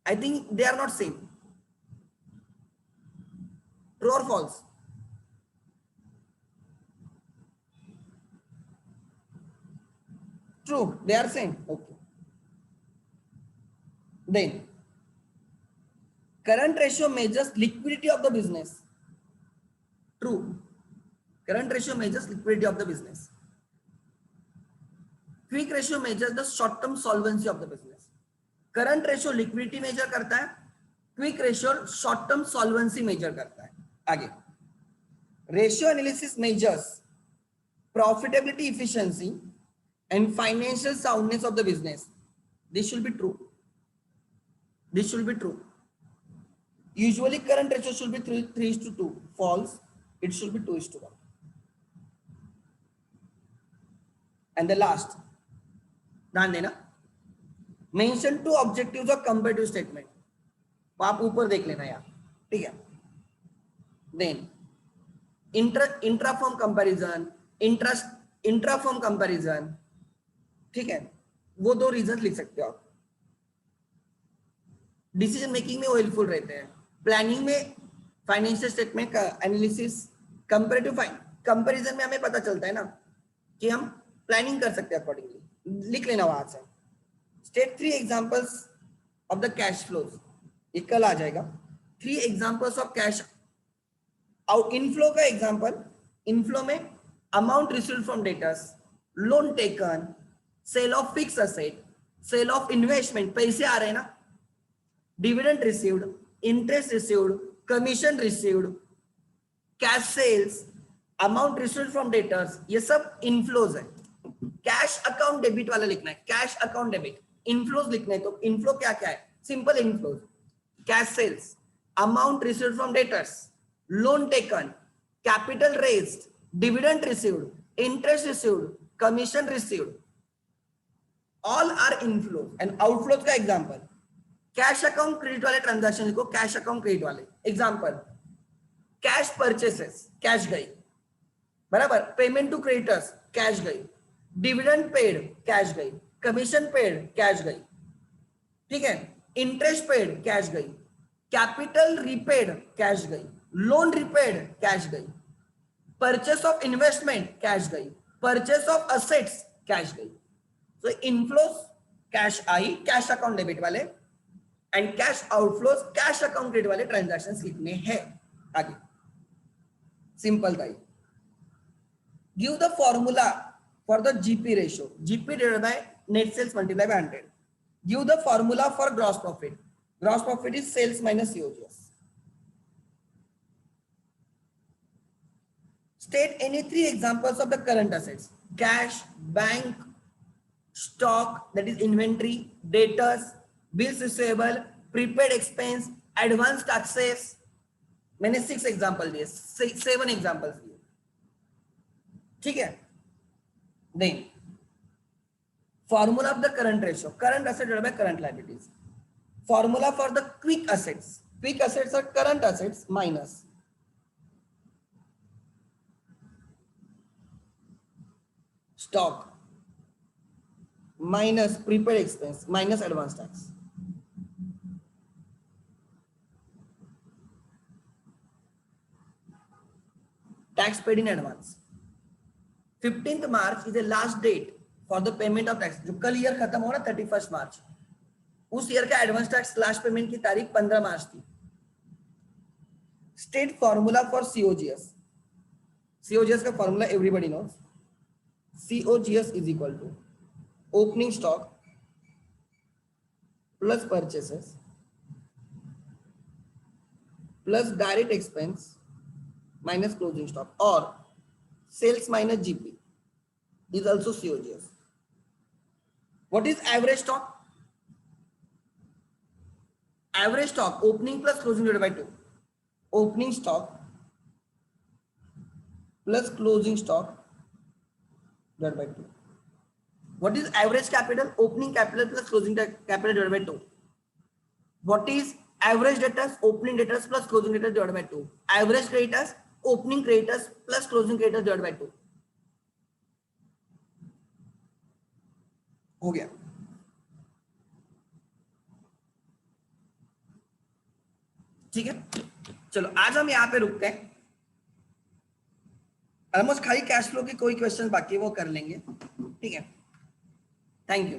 I think they are not same. true or false? True, they are same. Okay, then current ratio measures liquidity of the business, true। current ratio measures liquidity of the business। Quick ratio measure the short term solvency of the business. Current ratio liquidity measure करता है, quick ratio short term solvency measure करता है। आगे, ratio analysis measures profitability, efficiency and financial soundness of the business. This should be true. This should be true. Usually current ratio should be 3:2. False. It should be 2:1. And the last, ध्यान देना, mention two objectives of comparative statement. आप ऊपर देख लेना यार, ठीक है। Then intra firm comparison, intra firm comparison, ठीक है, वो दो रीजन लिख सकते हो आप। डिसीजन मेकिंग में वो हेल्पफुल रहते हैं, प्लानिंग में फाइनेंशियल स्टेटमेंट का एनालिसिस, कंपैरेटिव कंपैरिजन में हमें पता चलता है ना कि हम प्लानिंग कर सकते हैं अकॉर्डिंगली। लिख लेना वहां से। State 3 examples of the cash flows, ये कल आ जाएगा। 3 examples of cash out inflow का एग्जांपल, इनफ्लो में amount received from debtors, loan taken, sale of fix asset, sale of investment, पैसे आ रहे हैं ना, dividend received, interest received, commission received, cash sales, amount received from debtors, ये सब इनफ्लोज है। कैश अकाउंट डेबिट वाला लिखना है, कैश अकाउंट डेबिट। इनफ्लोज लिखना है तो इनफ्लो क्या क्या है, simple inflows, cash sales, amount received from debtors, loan taken, capital raised, dividend received, interest received, commission received, all are inflows। and outflows का एग्जांपल, कैश अकाउंट क्रेडिट वाले ट्रांजैक्शन को कैश अकाउंट क्रेडिट वाले। एग्जांपल, कैश परचेसेस, कैश गई, बराबर, पेमेंट टू क्रेडिटर्स, कैश गई, डिविडेंड पेड, कैश गई, कमीशन पेड, कैश गई, ठीक है, इंटरेस्ट पेड, कैश गई, कैपिटल रिपेड, कैश गई, लोन रिपेड, कैश गई, परचेस ऑफ इन्वेस्टमेंट, कैश गई, परचेस ऑफ असेट्स, कैश गई। So inflows कैश आई, कैश अकाउंट डेबिट वाले, and cash outflows cash account credit वाले ट्रांजैक्शंस लिखने हैं। आगे सिंपल था। Give the formula for the GP ratio, GP divided by net sales multiply by 100। Give the formula for gross profit, gross profit is sales minus COGS. State any 3 examples of the current assets, cash, bank, stock, that is inventory, debtors, bills receivable, prepaid expense, advance taxes। मैंने 6 एग्जांपल दिए, 7 एग्जांपल्स दिए, ठीक है। Then formula of the current ratio, current asset divided by current liabilities. Formula for the quick assets, quick assets are current assets minus stock minus prepaid expense minus advance tax। Tax paid in advance। 15th March is the last date for the payment of tax। जो कल ईयर खत्म हो ना 31st मार्च, उस ईयर का एडवांस टैक्स लास्ट पेमेंट की तारीख 15 मार्च थी। State formula for COGS, COGS का formula everybody knows, COGS is equal to opening stock plus purchases plus direct expense minus closing stock, or sales minus GP is also COGS। What is average stock? Average stock opening plus closing divided by 2, opening stock plus closing stock divided by 2। What is average capital? Opening capital plus closing capital divided by 2। What is average debtors? Opening debtors plus closing debtors divided by 2। Average creditors, opening creditors plus closing creditors divided by 2। हो गया। ठीक है, चलो आज हम यहाँ पे रुकते हैं। ऑलमोस्ट खाली कैश फ्लो के कोई क्वेश्चन बाकी है वो कर लेंगे, ठीक है। Thank you.